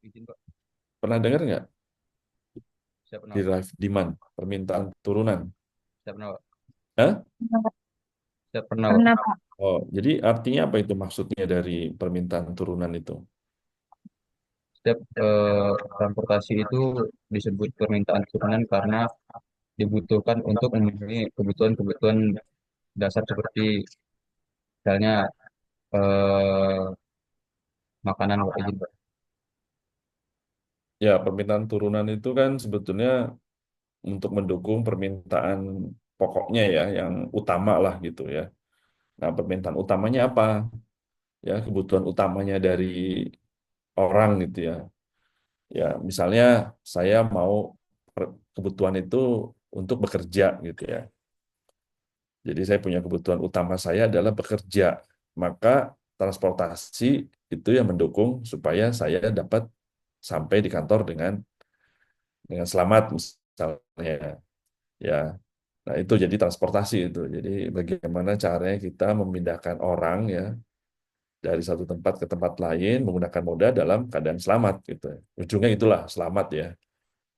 izin Pak. Pernah dengar nggak Saya pernah, Pak. derived demand, permintaan turunan? Saya pernah, Pak. Hah? Saya pernah, Pak. Pernah, Pak. Oh, jadi artinya apa itu maksudnya dari permintaan turunan itu? Setiap transportasi itu disebut permintaan turunan karena dibutuhkan untuk memenuhi kebutuhan-kebutuhan dasar seperti misalnya eh, makanan, Pak. Izin, Pak. Ya, permintaan turunan itu kan sebetulnya untuk mendukung permintaan pokoknya ya, yang utama lah gitu ya. Nah, permintaan utamanya apa? Ya, kebutuhan utamanya dari orang gitu ya. Ya, misalnya saya mau kebutuhan itu untuk bekerja gitu ya. Jadi saya punya kebutuhan utama saya adalah bekerja. Maka transportasi itu yang mendukung supaya saya dapat sampai di kantor dengan selamat misalnya. Ya, nah itu jadi transportasi itu. Jadi bagaimana caranya kita memindahkan orang ya dari satu tempat ke tempat lain menggunakan moda dalam keadaan selamat gitu. Ujungnya itulah selamat ya.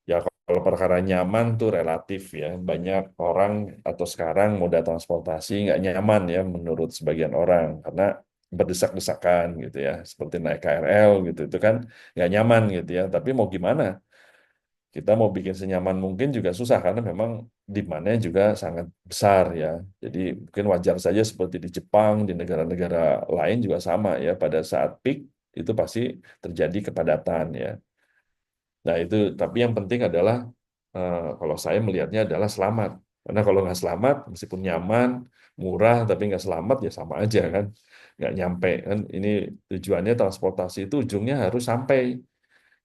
Ya kalau perkara nyaman tuh relatif ya. Banyak orang atau sekarang moda transportasi nggak nyaman ya menurut sebagian orang karena berdesak-desakan gitu ya. Seperti naik KRL gitu itu kan nggak nyaman gitu ya. Tapi mau gimana? Kita mau bikin senyaman mungkin juga susah karena memang demand-nya juga sangat besar ya. Jadi mungkin wajar saja seperti di Jepang, di negara-negara lain juga sama ya. Pada saat peak itu pasti terjadi kepadatan ya. Nah itu, tapi yang penting adalah kalau saya melihatnya adalah selamat. Karena kalau nggak selamat, meskipun nyaman, murah, tapi nggak selamat ya sama aja kan, nggak nyampe kan. Ini tujuannya transportasi itu ujungnya harus sampai.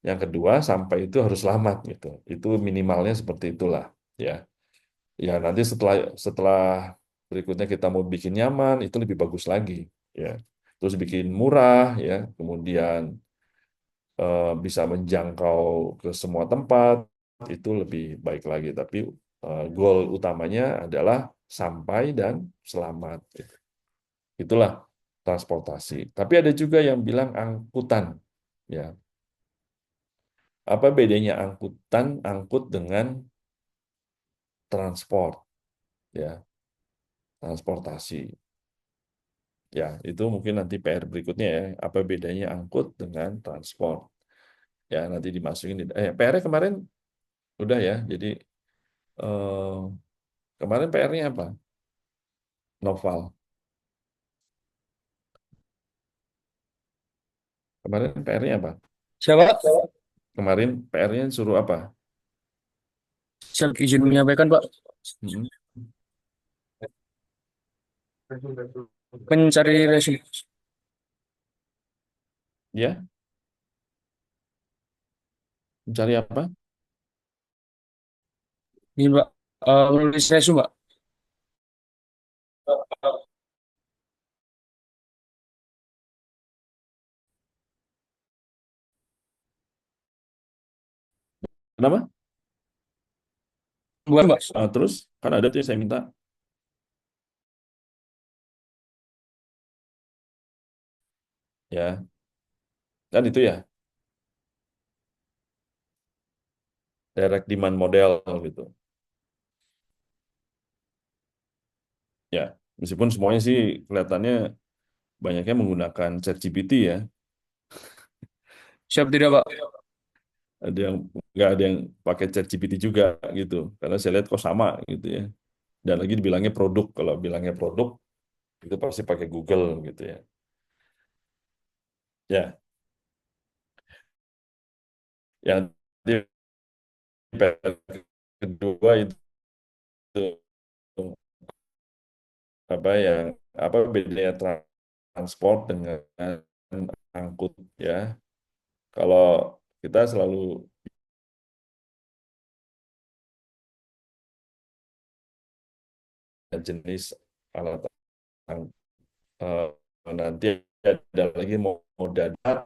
Yang kedua, sampai itu harus selamat gitu. Itu minimalnya seperti itulah ya. Ya nanti setelah setelah berikutnya kita mau bikin nyaman, itu lebih bagus lagi ya. Terus bikin murah ya, kemudian bisa menjangkau ke semua tempat, itu lebih baik lagi. Tapi goal utamanya adalah sampai dan selamat. Gitu. Itulah transportasi. Tapi ada juga yang bilang angkutan. Ya, apa bedanya angkutan, angkut dengan transport? Ya, transportasi. Ya, itu mungkin nanti PR berikutnya ya. Apa bedanya angkut dengan transport? Ya, nanti dimasukin. PR-nya kemarin udah ya. Jadi eh, kemarin PR-nya apa? Novel. Kemarin PR-nya apa? Siapa? Kemarin PR-nya suruh apa? Saya izin menyampaikan, Pak. Hmm. Mencari resume. Ya, mencari apa? Ini, Pak. Menulis resume, Pak. Kenapa? Bukan, Pak. Terus kan ada tuh yang saya minta. Ya, kan itu ya, direct demand model gitu. Ya, meskipun semuanya sih kelihatannya banyaknya menggunakan ChatGPT ya. Siap tidak, Pak? Ada yang nggak ada yang pakai ChatGPT juga gitu. Karena saya lihat kok sama gitu ya. Dan lagi dibilangnya produk. Kalau bilangnya produk itu pasti pakai Google gitu ya. Ya, yang di PR kedua itu apa yang apa bedanya transport dengan angkut ya. Kalau kita selalu jenis alat eh, nanti ada lagi moda darat,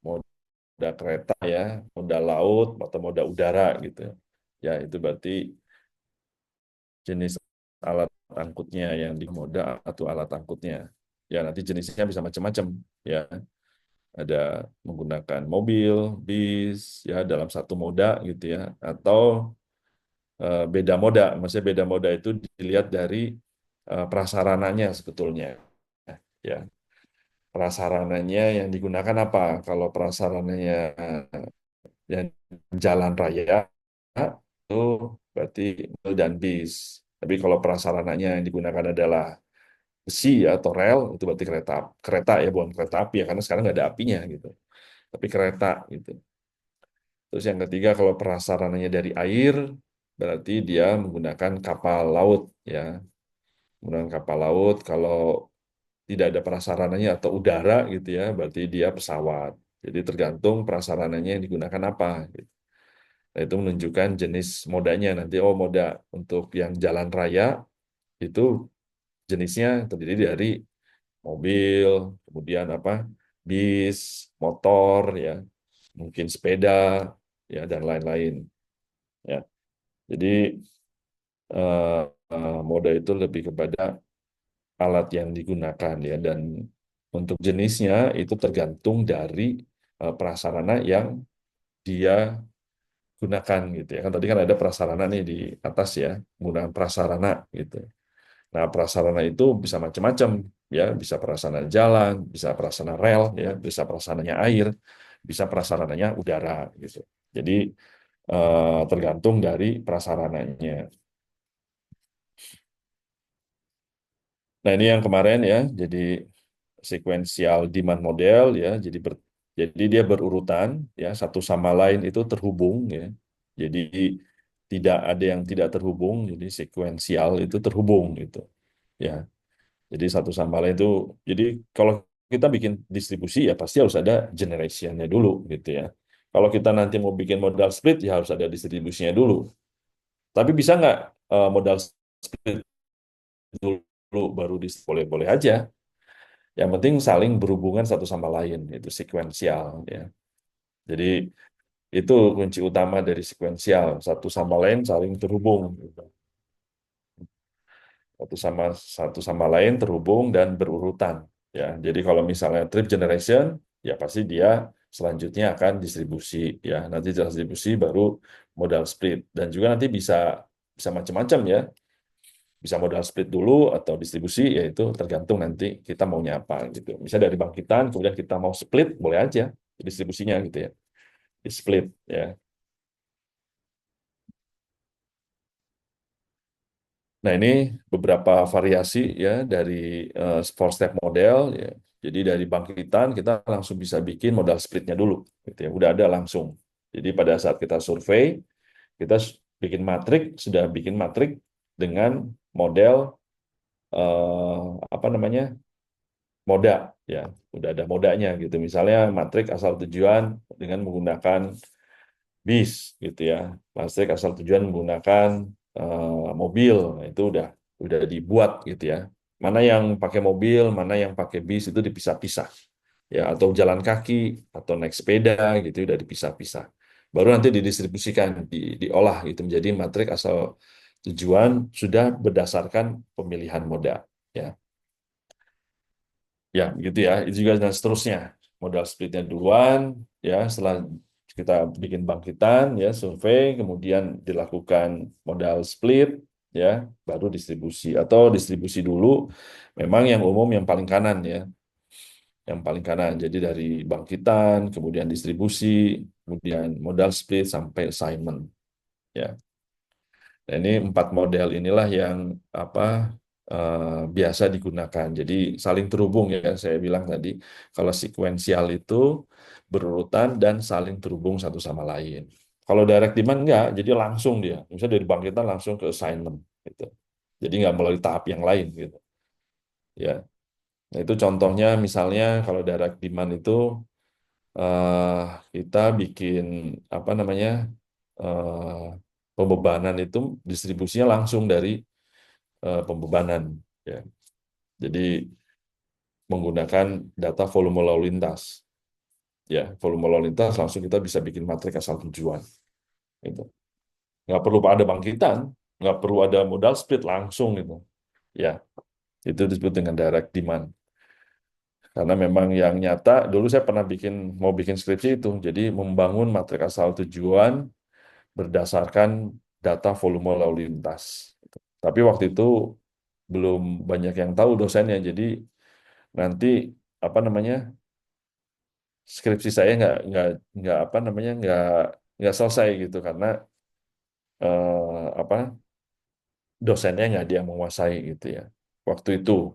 moda kereta ya, moda laut atau moda udara gitu. Ya itu berarti jenis alat angkutnya yang di moda atau alat angkutnya. Ya nanti jenisnya bisa macam-macam ya. Ada menggunakan mobil, bis, ya dalam satu moda gitu ya, atau beda moda. Maksudnya beda moda itu dilihat dari prasarananya sebetulnya. Ya, prasarananya yang digunakan apa? Kalau prasarananya yang jalan raya, itu berarti mobil dan bis. Tapi kalau prasarananya yang digunakan adalah besi ya, atau rel, itu berarti kereta. Kereta ya, bukan kereta api ya, karena sekarang nggak ada apinya gitu. Tapi kereta gitu. Terus yang ketiga, kalau prasarananya dari air, berarti dia menggunakan kapal laut ya. Menggunakan kapal laut, kalau tidak ada prasarananya atau udara gitu ya, berarti dia pesawat. Jadi tergantung prasarananya yang digunakan apa, gitu. Nah, itu menunjukkan jenis modanya nanti. Oh, moda untuk yang jalan raya itu jenisnya terdiri dari mobil, kemudian apa, bis, motor, ya, mungkin sepeda, ya, dan lain-lain. Ya, jadi eh, moda itu lebih kepada alat yang digunakan ya, dan untuk jenisnya itu tergantung dari prasarana yang dia gunakan gitu ya. Kan tadi kan ada prasarana nih di atas ya, menggunakan prasarana gitu. Nah, prasarana itu bisa macam-macam ya, bisa prasarana jalan, bisa prasarana rel ya, bisa prasarananya air, bisa prasarananya udara gitu. Jadi tergantung dari prasarananya. Nah, ini yang kemarin ya, jadi sequential demand model ya, jadi dia berurutan ya, satu sama lain itu terhubung ya. Jadi tidak ada yang tidak terhubung, jadi sequential itu terhubung gitu. Ya. Jadi satu sama lain itu, jadi kalau kita bikin distribusi ya pasti harus ada generationnya dulu gitu ya. Kalau kita nanti mau bikin modal split ya harus ada distribusinya dulu. Tapi bisa nggak modal split dulu baru boleh-boleh aja. Yang penting saling berhubungan satu sama lain, itu sekuensial ya. Jadi itu kunci utama dari sekuensial, satu sama lain saling terhubung, gitu. Satu sama lain terhubung dan berurutan ya. Jadi kalau misalnya trip generation ya pasti dia selanjutnya akan distribusi ya. Nanti distribusi baru modal split, dan juga nanti bisa bisa macam-macam ya. Bisa modal split dulu atau distribusi, yaitu tergantung nanti kita maunya apa gitu. Misalnya dari bangkitan kemudian kita mau split, boleh aja distribusinya gitu ya, di split ya. Nah, ini beberapa variasi ya dari four step model ya. Jadi dari bangkitan kita langsung bisa bikin modal splitnya dulu gitu ya. Udah ada langsung. Jadi pada saat kita survei, kita bikin matrik, sudah bikin matrik dengan model apa namanya? Moda ya. Udah ada modanya gitu. Misalnya matrik asal tujuan dengan menggunakan bis gitu ya. Matrik asal tujuan menggunakan mobil. Nah, itu udah dibuat gitu ya. Mana yang pakai mobil, mana yang pakai bis itu dipisah-pisah ya, atau jalan kaki atau naik sepeda gitu udah dipisah-pisah. Baru nanti didistribusikan, diolah gitu menjadi matrik asal tujuan sudah berdasarkan pemilihan moda ya. Ya, gitu ya. Itu juga dan seterusnya. Modal splitnya duluan, ya. Setelah kita bikin bangkitan, ya, survei, kemudian dilakukan modal split, ya, baru distribusi. Atau distribusi dulu, memang yang umum yang paling kanan, ya. Yang paling kanan. Jadi dari bangkitan, kemudian distribusi, kemudian modal split sampai assignment, ya. Nah, ini empat model inilah yang apa biasa digunakan. Jadi saling terhubung ya, saya bilang tadi. Kalau sekuensial itu berurutan dan saling terhubung satu sama lain. Kalau direct demand enggak, jadi langsung dia. Misalnya dari bangkitan langsung ke assignment gitu. Jadi nggak melalui tahap yang lain gitu. Ya. Nah, itu contohnya misalnya kalau direct demand itu eh, kita bikin apa namanya pembebanan itu distribusinya langsung dari pembebanan ya. Jadi menggunakan data volume lalu lintas ya, volume lalu lintas langsung kita bisa bikin matrik asal tujuan gitu. Nggak perlu ada bangkitan, nggak perlu ada modal split langsung gitu ya. Itu disebut dengan direct demand. Karena memang yang nyata, dulu saya pernah mau bikin skripsi itu, jadi membangun matrik asal tujuan berdasarkan data volume lalu lintas. Tapi waktu itu belum banyak yang tahu dosennya, jadi nanti apa namanya skripsi saya nggak apa namanya nggak selesai gitu karena apa dosennya nggak dia yang menguasai gitu ya waktu itu.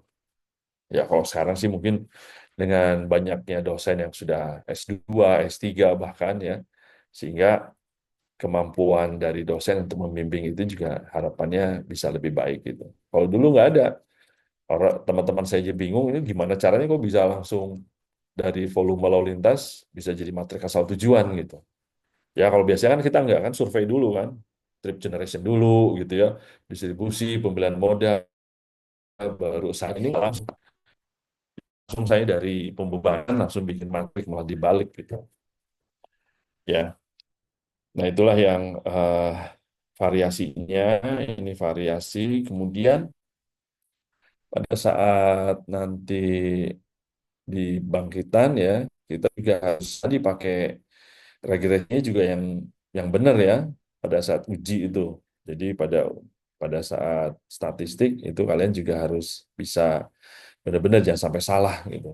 Ya kalau sekarang sih mungkin dengan banyaknya dosen yang sudah S2, S3 bahkan ya, sehingga kemampuan dari dosen untuk membimbing itu juga harapannya bisa lebih baik gitu. Kalau dulu nggak ada, orang teman-teman saya aja bingung ini gimana caranya kok bisa langsung dari volume lalu lintas bisa jadi matrik asal tujuan gitu. Ya kalau biasanya kan kita nggak kan survei dulu kan, trip generation dulu gitu ya, distribusi, pemilihan modal, baru saat ini langsung saya dari pembebanan langsung bikin matrik malah dibalik gitu. Ya, nah itulah yang variasinya. Ini variasi. Kemudian pada saat nanti di bangkitan ya, kita juga harus tadi pakai regresinya juga yang benar ya pada saat uji itu. Jadi pada saat statistik itu kalian juga harus bisa benar-benar jangan sampai salah gitu.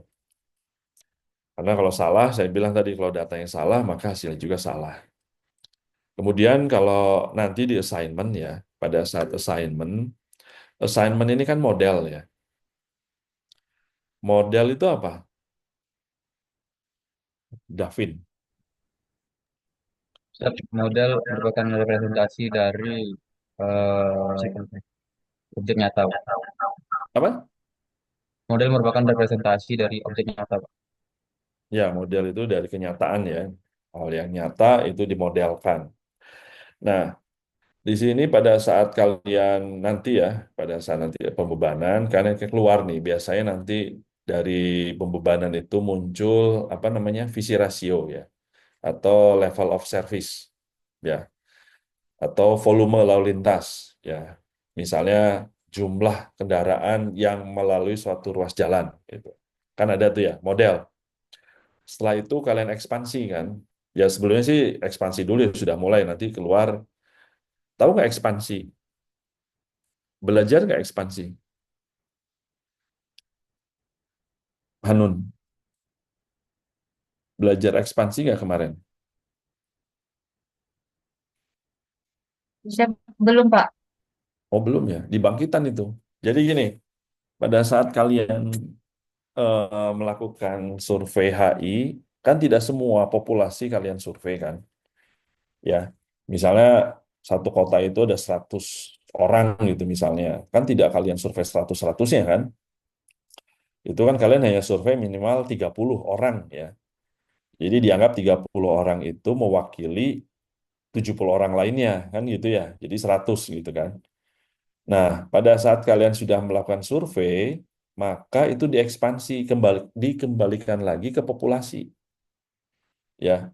Karena kalau salah, saya bilang tadi kalau datanya salah maka hasilnya juga salah. Kemudian kalau nanti di assignment ya, pada saat assignment ini kan model ya. Model itu apa? Davin. Set model merupakan representasi dari objek nyata, Pak. Apa? Model merupakan representasi dari objek nyata, Pak. Ya, model itu dari kenyataan ya. Hal yang nyata itu dimodelkan. Nah, di sini pada saat kalian nanti ya, pada saat nanti pembebanan, kalian keluar nih, biasanya nanti dari pembebanan itu muncul apa namanya visi rasio ya, atau level of service ya, atau volume lalu lintas ya. Misalnya jumlah kendaraan yang melalui suatu ruas jalan gitu. Kan ada tuh ya model. Setelah itu kalian ekspansi kan. Ya sebelumnya sih ekspansi dulu ya, sudah mulai nanti keluar. Tahu nggak ekspansi? Belajar nggak ekspansi? Hanun, belajar ekspansi nggak kemarin? Saya belum, Pak. Oh belum ya, di bangkitan itu. Jadi gini, pada saat kalian melakukan survei HI, kan tidak semua populasi kalian survei kan, ya. Misalnya satu kota itu ada 100 orang gitu misalnya, kan tidak kalian survei 100-100-nya kan, itu kan kalian hanya survei minimal 30 orang ya. Jadi dianggap 30 orang itu mewakili 70 orang lainnya kan gitu ya, jadi 100 gitu kan. Nah, pada saat kalian sudah melakukan survei, maka itu diekspansi dikembalikan lagi ke populasi ya,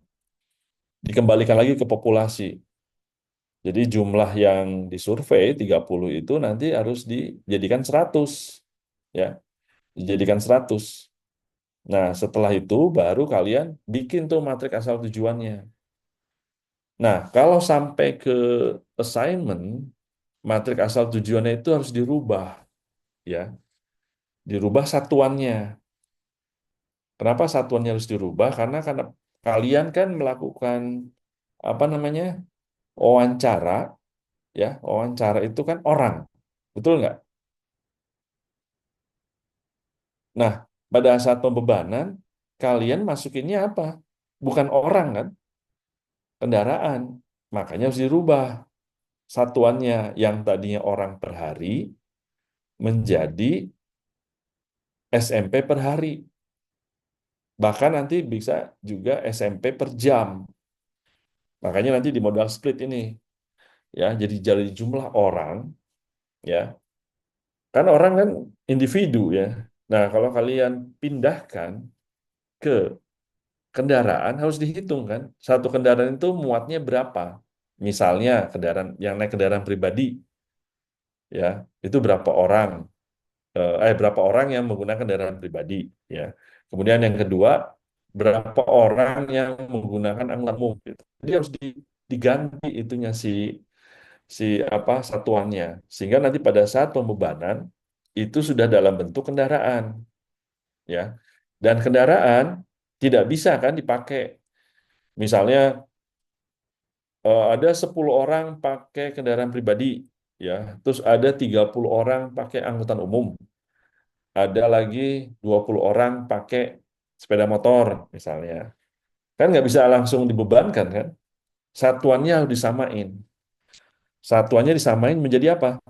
dikembalikan lagi ke populasi. Jadi jumlah yang disurvei 30 itu nanti harus dijadikan 100 ya, dijadikan 100. Nah, setelah itu baru kalian bikin tuh matrik asal tujuannya. Nah, kalau sampai ke assignment, matrik asal tujuannya itu harus dirubah ya, dirubah satuannya. Kenapa satuannya harus dirubah? Karena kalian kan melakukan apa namanya wawancara ya, wawancara itu kan orang, betul nggak? Nah, pada saat pembebanan kalian masukinnya apa? Bukan orang kan, kendaraan. Makanya harus dirubah satuannya yang tadinya orang per hari menjadi SMP per hari. Bahkan nanti bisa juga SMP per jam. Makanya nanti di modal split ini ya, jadi jumlah orang ya. Kan orang kan individu ya. Nah, kalau kalian pindahkan ke kendaraan harus dihitung kan. Satu kendaraan itu muatnya berapa? Misalnya yang naik kendaraan pribadi ya, itu berapa orang? Berapa orang yang menggunakan kendaraan pribadi ya. Kemudian yang kedua, berapa orang yang menggunakan angkutan umum gitu. Jadi harus diganti itunya si apa satuannya, sehingga nanti pada saat pembebanan itu sudah dalam bentuk kendaraan, ya. Dan kendaraan tidak bisa kan dipakai. Misalnya ada 10 orang pakai kendaraan pribadi, ya. Terus ada 30 orang pakai angkutan umum. Ada lagi 20 orang pakai sepeda motor misalnya. Kan nggak bisa langsung dibebankan kan? Satuannya harus disamain. Satuannya disamain menjadi apa?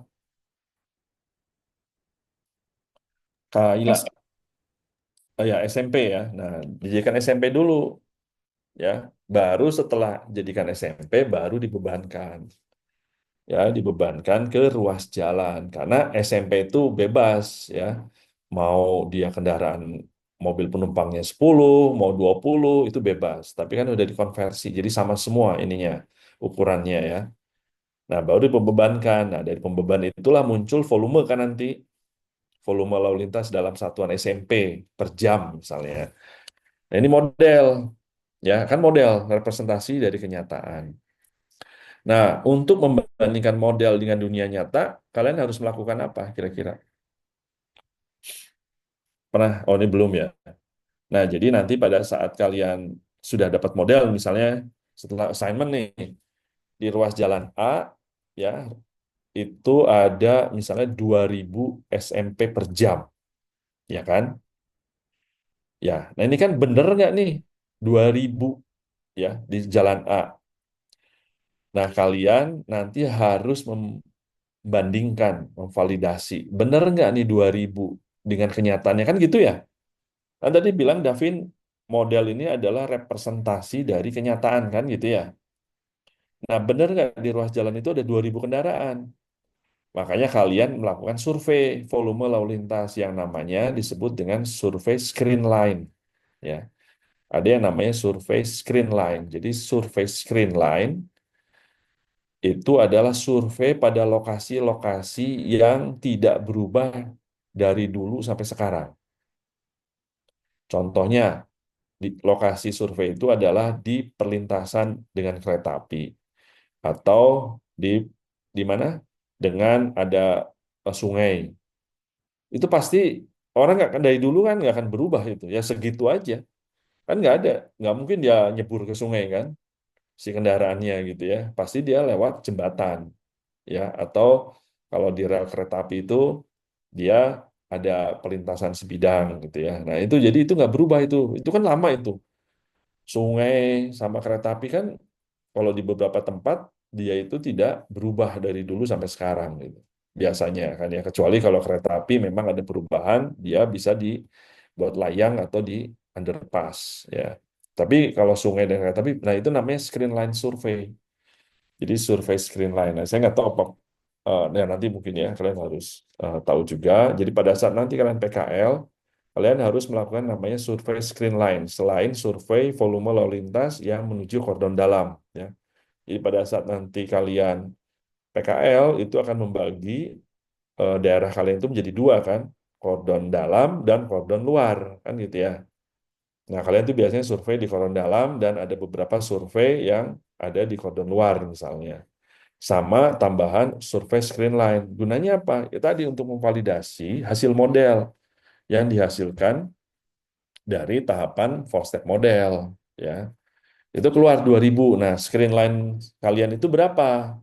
S- Kaila, ya SMP ya. Nah, dijadikan SMP dulu ya. Baru setelah jadikan SMP baru dibebankan. Ya, dibebankan ke ruas jalan karena SMP itu bebas ya. Mau dia kendaraan mobil penumpangnya 10, mau 20 itu bebas. Tapi kan udah dikonversi. Jadi sama semua ininya ukurannya ya. Nah, baru dibebankan. Nah, dari pembeban itulah muncul volume kan nanti. Volume lalu lintas dalam satuan SMP per jam misalnya. Nah, ini model. Ya, kan model representasi dari kenyataan. Nah, untuk membandingkan model dengan dunia nyata, kalian harus melakukan apa kira-kira? Pernah? Oh, ini belum ya. Nah, jadi nanti pada saat kalian sudah dapat model, misalnya setelah assignment nih, di ruas jalan A, ya, itu ada misalnya 2000 SMP per jam, ya kan? Ya, nah ini kan bener nggak nih 2000 ya di jalan A. Nah, kalian nanti harus membandingkan, memvalidasi. Bener nggak nih 2000 dengan kenyataannya kan gitu ya? Kan tadi bilang Davin model ini adalah representasi dari kenyataan kan gitu ya. Nah, bener nggak di ruas jalan itu ada 2000 kendaraan? Makanya kalian melakukan survei volume lalu lintas yang namanya disebut dengan survei screen line. Ya, ada yang namanya survei screen line. Jadi survei screen line itu adalah survei pada lokasi-lokasi yang tidak berubah dari dulu sampai sekarang. Contohnya, di lokasi survei itu adalah di perlintasan dengan kereta api atau di di mana dengan ada sungai. Itu pasti orang nggak dari dulu kan nggak akan berubah itu ya segitu aja kan nggak mungkin dia nyebur ke sungai kan si kendaraannya gitu ya pasti dia lewat jembatan ya atau kalau di rel kereta api itu dia ada perlintasan sebidang gitu ya nah itu jadi itu nggak berubah itu kan lama itu sungai sama kereta api kan kalau di beberapa tempat dia itu tidak berubah dari dulu sampai sekarang gitu. Biasanya kan ya kecuali kalau kereta api memang ada perubahan dia bisa dibuat layang atau di underpass ya. Tapi kalau sungai dan kereta api nah itu namanya screen line survey. Jadi survei screen line. Nah, saya nggak tahu apa ya nanti mungkin ya kalian harus tahu juga. Jadi pada saat nanti kalian PKL kalian harus melakukan namanya survei screen line selain survei volume lalu lintas yang menuju kordon dalam ya. Jadi pada saat nanti kalian PKL itu akan membagi daerah kalian itu menjadi dua kan, kordon dalam dan kordon luar kan gitu ya. Nah kalian itu biasanya survei di kordon dalam dan ada beberapa survei yang ada di kordon luar misalnya. Sama tambahan survei screen line. Gunanya apa? Ya tadi untuk memvalidasi hasil model yang dihasilkan dari tahapan four step model ya. Itu keluar 2000. Nah, screen line kalian itu berapa?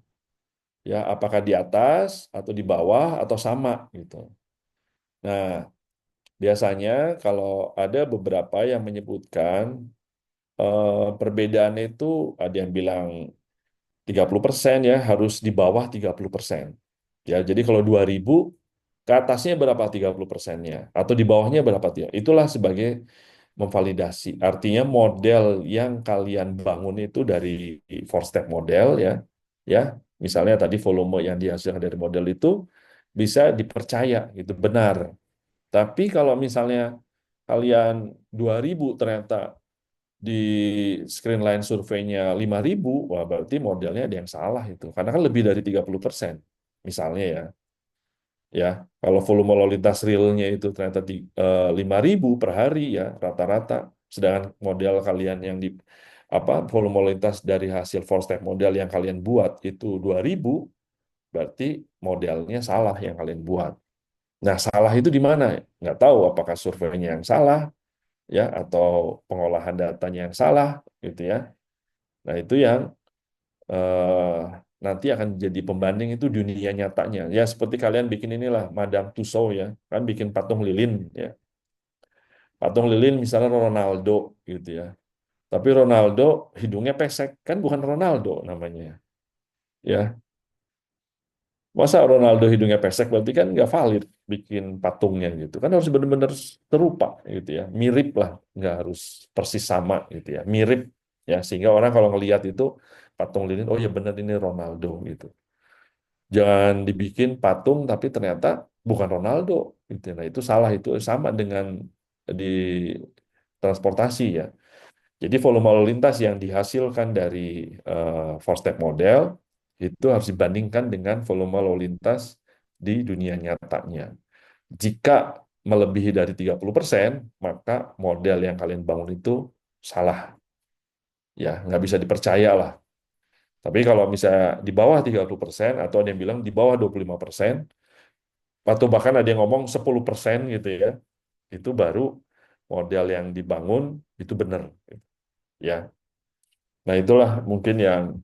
Ya, apakah di atas atau di bawah atau sama gitu. Nah, biasanya kalau ada beberapa yang menyebutkan perbedaan itu ada yang bilang 30% ya harus di bawah 30%. Ya, jadi kalau 2000 ke atasnya berapa 30%-nya atau di bawahnya berapa dia? Itulah sebagai memvalidasi. Artinya model yang kalian bangun itu dari four step model ya. Ya, misalnya tadi volume yang dihasilkan dari model itu bisa dipercaya gitu benar. Tapi kalau misalnya kalian 2000 ternyata di screen line surveinya 5000, wah berarti modelnya ada yang salah itu. Karena kan lebih dari 30% misalnya ya. Ya, kalau volume lalu lintas realnya itu ternyata 5.000 per hari ya rata-rata, sedangkan model kalian yang di apa volume lalu lintas dari hasil four step model yang kalian buat itu 2.000, berarti modelnya salah yang kalian buat. Nah, salah itu di mana? Nggak tahu apakah surveinya yang salah ya atau pengolahan datanya yang salah gitu ya. Nah, itu yang nanti akan jadi pembanding itu dunia nyatanya. Ya seperti kalian bikin inilah Madame Tussauds ya, kan bikin patung lilin ya. Patung lilin misalnya Ronaldo gitu ya. Tapi Ronaldo hidungnya pesek, kan bukan Ronaldo namanya. Ya, masa Ronaldo hidungnya pesek berarti kan nggak valid bikin patungnya gitu. Kan harus benar-benar serupa gitu ya. Mirip lah, nggak harus persis sama gitu ya. Mirip ya sehingga orang kalau ngelihat itu patung lilin, oh ya benar ini Ronaldo gitu. Jangan dibikin patung tapi ternyata bukan Ronaldo gitu. Nah, itu salah, itu sama dengan di transportasi ya. Jadi volume lalu lintas yang dihasilkan dari four step model itu harus dibandingkan dengan volume lalu lintas di dunia nyatanya. Jika melebihi dari 30%, maka model yang kalian bangun itu salah. Ya, nggak bisa dipercaya lah. Tapi kalau misalnya di bawah 30% atau ada yang bilang di bawah 25%, atau bahkan ada yang ngomong 10% gitu ya, itu baru model yang dibangun itu benar. Ya, nah itulah mungkin yang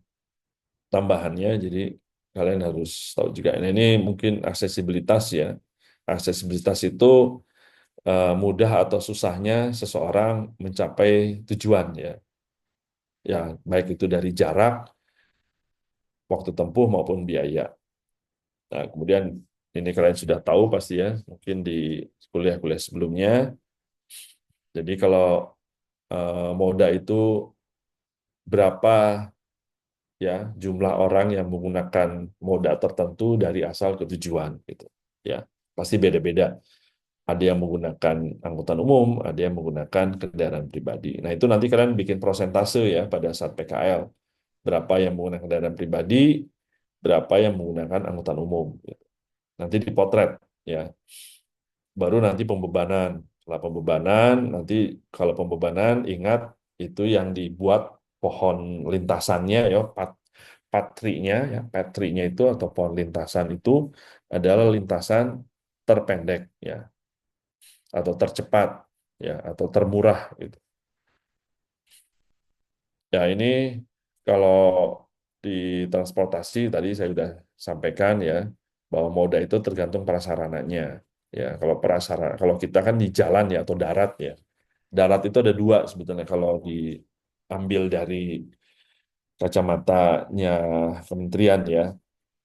tambahannya. Jadi kalian harus tahu juga. Nah, ini mungkin aksesibilitas ya. Aksesibilitas itu mudah atau susahnya seseorang mencapai tujuan ya. Ya, baik itu dari jarak, waktu tempuh maupun biaya. Nah, kemudian ini kalian sudah tahu pasti ya, mungkin di kuliah-kuliah sebelumnya. Jadi kalau moda itu berapa ya jumlah orang yang menggunakan moda tertentu dari asal ke tujuan gitu. Ya, pasti beda-beda. Ada yang menggunakan angkutan umum, ada yang menggunakan kendaraan pribadi. Nah, itu nanti kalian bikin prosentase ya pada saat PKL. Berapa yang menggunakan kendaraan pribadi, berapa yang menggunakan angkutan umum. Gitu. Nanti dipotret ya. Baru nanti pembebanan. Setelah pembebanan, nanti kalau pembebanan ingat itu yang dibuat pohon lintasannya ya, patrinya ya, patrinya itu atau pohon lintasan itu adalah lintasan terpendek ya, atau tercepat ya, atau termurah gitu. Ya ini kalau di transportasi tadi saya sudah sampaikan ya bahwa moda itu tergantung prasarananya. Ya, kalau prasarana, kalau kita kan di jalan ya atau darat ya. Darat itu ada dua sebetulnya kalau diambil dari kacamatanya kementerian ya.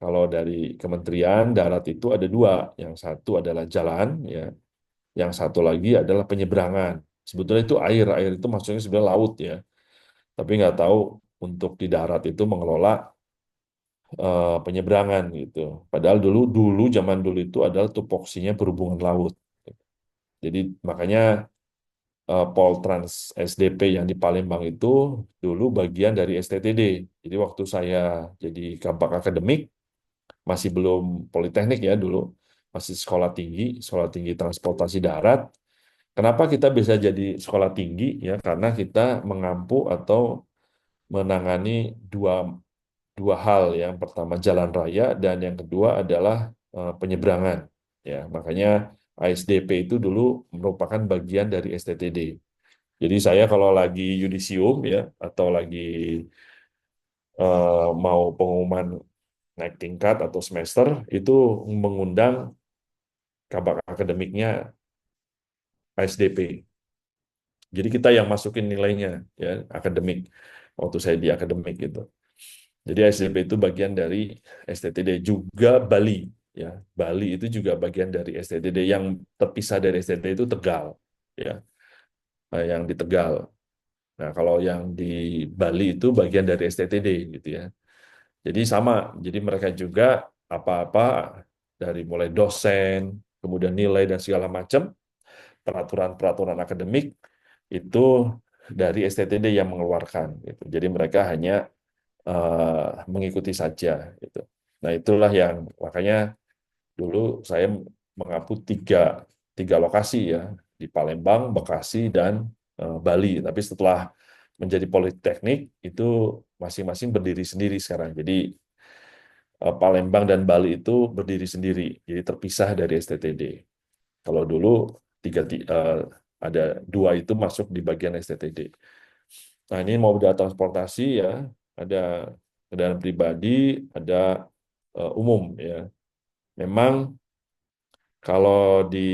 Kalau dari kementerian darat itu ada dua. Yang satu adalah jalan ya, yang satu lagi adalah penyeberangan. Sebetulnya itu air, air itu maksudnya sebenarnya laut ya. Tapi nggak tahu untuk di darat itu mengelola penyeberangan gitu. Padahal dulu dulu zaman dulu itu adalah tupoksinya berhubungan laut. Jadi makanya Poltrans SDP yang di Palembang itu dulu bagian dari STTD. Jadi waktu saya jadi kabak akademik masih belum politeknik ya dulu, masih sekolah tinggi transportasi darat. Kenapa kita bisa jadi sekolah tinggi ya? Karena kita mengampu atau menangani dua dua hal. Yang pertama jalan raya dan yang kedua adalah penyeberangan. Ya, makanya ASDP itu dulu merupakan bagian dari STTD. Jadi saya kalau lagi yudisium ya atau lagi mau pengumuman naik tingkat atau semester itu mengundang kabak akademiknya ASDP. Jadi kita yang masukin nilainya ya akademik waktu saya di akademik gitu. Jadi SDP itu bagian dari STTD juga Bali ya. Bali itu juga bagian dari STTD yang terpisah dari STTD itu Tegal ya. Yang di Tegal. Nah, kalau yang di Bali itu bagian dari STTD gitu ya. Jadi sama. Jadi mereka juga apa-apa dari mulai dosen, kemudian nilai dan segala macam peraturan-peraturan akademik itu dari STTD yang mengeluarkan gitu. Jadi mereka hanya mengikuti saja gitu. Nah, itulah yang makanya Dulu saya mengupload tiga lokasi ya, di Palembang, Bekasi, dan Bali. Tapi setelah menjadi Politeknik, itu masing-masing berdiri sendiri sekarang. Jadi Palembang dan Bali itu berdiri sendiri, jadi terpisah dari STTD. Kalau dulu ada dua itu masuk di bagian STTD. Nah, ini moda transportasi ya, ada kendaraan pribadi, ada umum ya. Memang kalau di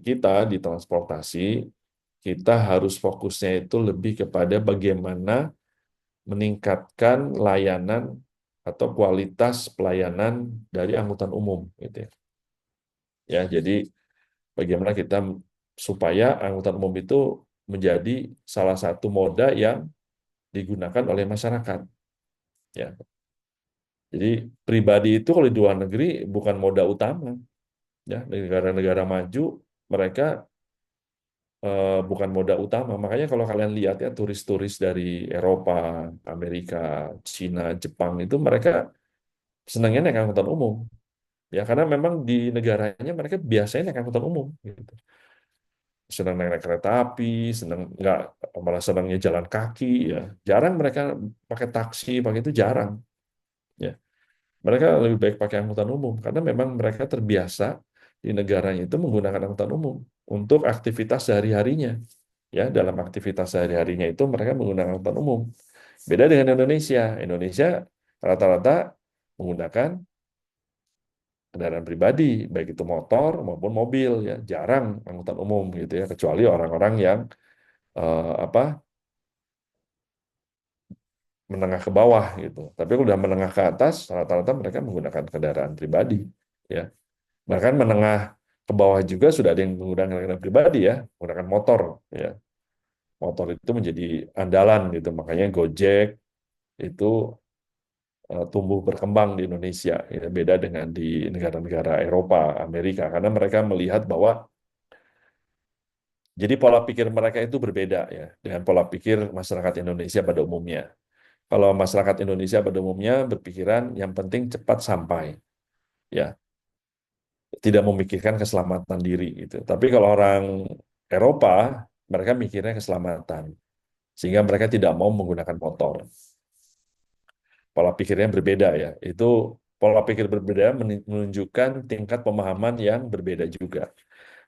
kita di transportasi, kita harus fokusnya itu lebih kepada bagaimana meningkatkan layanan atau kualitas pelayanan dari angkutan umum gitu ya. Ya, jadi bagaimana kita supaya angkutan umum itu menjadi salah satu moda yang digunakan oleh masyarakat ya. Jadi pribadi itu kalau di luar negeri bukan moda utama ya. Negara-negara maju mereka bukan moda utama. Makanya kalau kalian lihat ya turis-turis dari Eropa, Amerika, Cina, Jepang itu mereka senangnya naik angkutan umum ya karena memang di negaranya mereka biasanya naik angkutan umum gitu. Senang naik kereta api, senang nggak malah senangnya jalan kaki ya. Jarang mereka pakai taksi, pakai itu jarang ya. Mereka lebih baik pakai angkutan umum karena memang mereka terbiasa di negaranya itu menggunakan angkutan umum untuk aktivitas sehari-harinya. Ya, dalam aktivitas sehari-harinya itu mereka menggunakan angkutan umum. Beda dengan Indonesia. Indonesia rata-rata menggunakan kendaraan pribadi, baik itu motor maupun mobil ya. Jarang angkutan umum gitu ya, kecuali orang-orang yang apa menengah ke bawah gitu. Tapi kalau udah menengah ke atas, rata-rata mereka menggunakan kendaraan pribadi ya. Bahkan menengah ke bawah juga sudah ada yang menggunakan kendaraan pribadi ya, menggunakan motor ya. Motor itu menjadi andalan gitu. Makanya Gojek itu tumbuh berkembang di Indonesia ya. Beda dengan di negara-negara Eropa, Amerika karena mereka melihat bahwa jadi pola pikir mereka itu berbeda ya dengan pola pikir masyarakat Indonesia pada umumnya. Kalau masyarakat Indonesia pada umumnya berpikiran yang penting cepat sampai ya, tidak memikirkan keselamatan diri gitu. Tapi kalau orang Eropa, mereka mikirnya keselamatan, sehingga mereka tidak mau menggunakan motor. Pola pikirnya berbeda ya. Itu pola pikir berbeda menunjukkan tingkat pemahaman yang berbeda juga,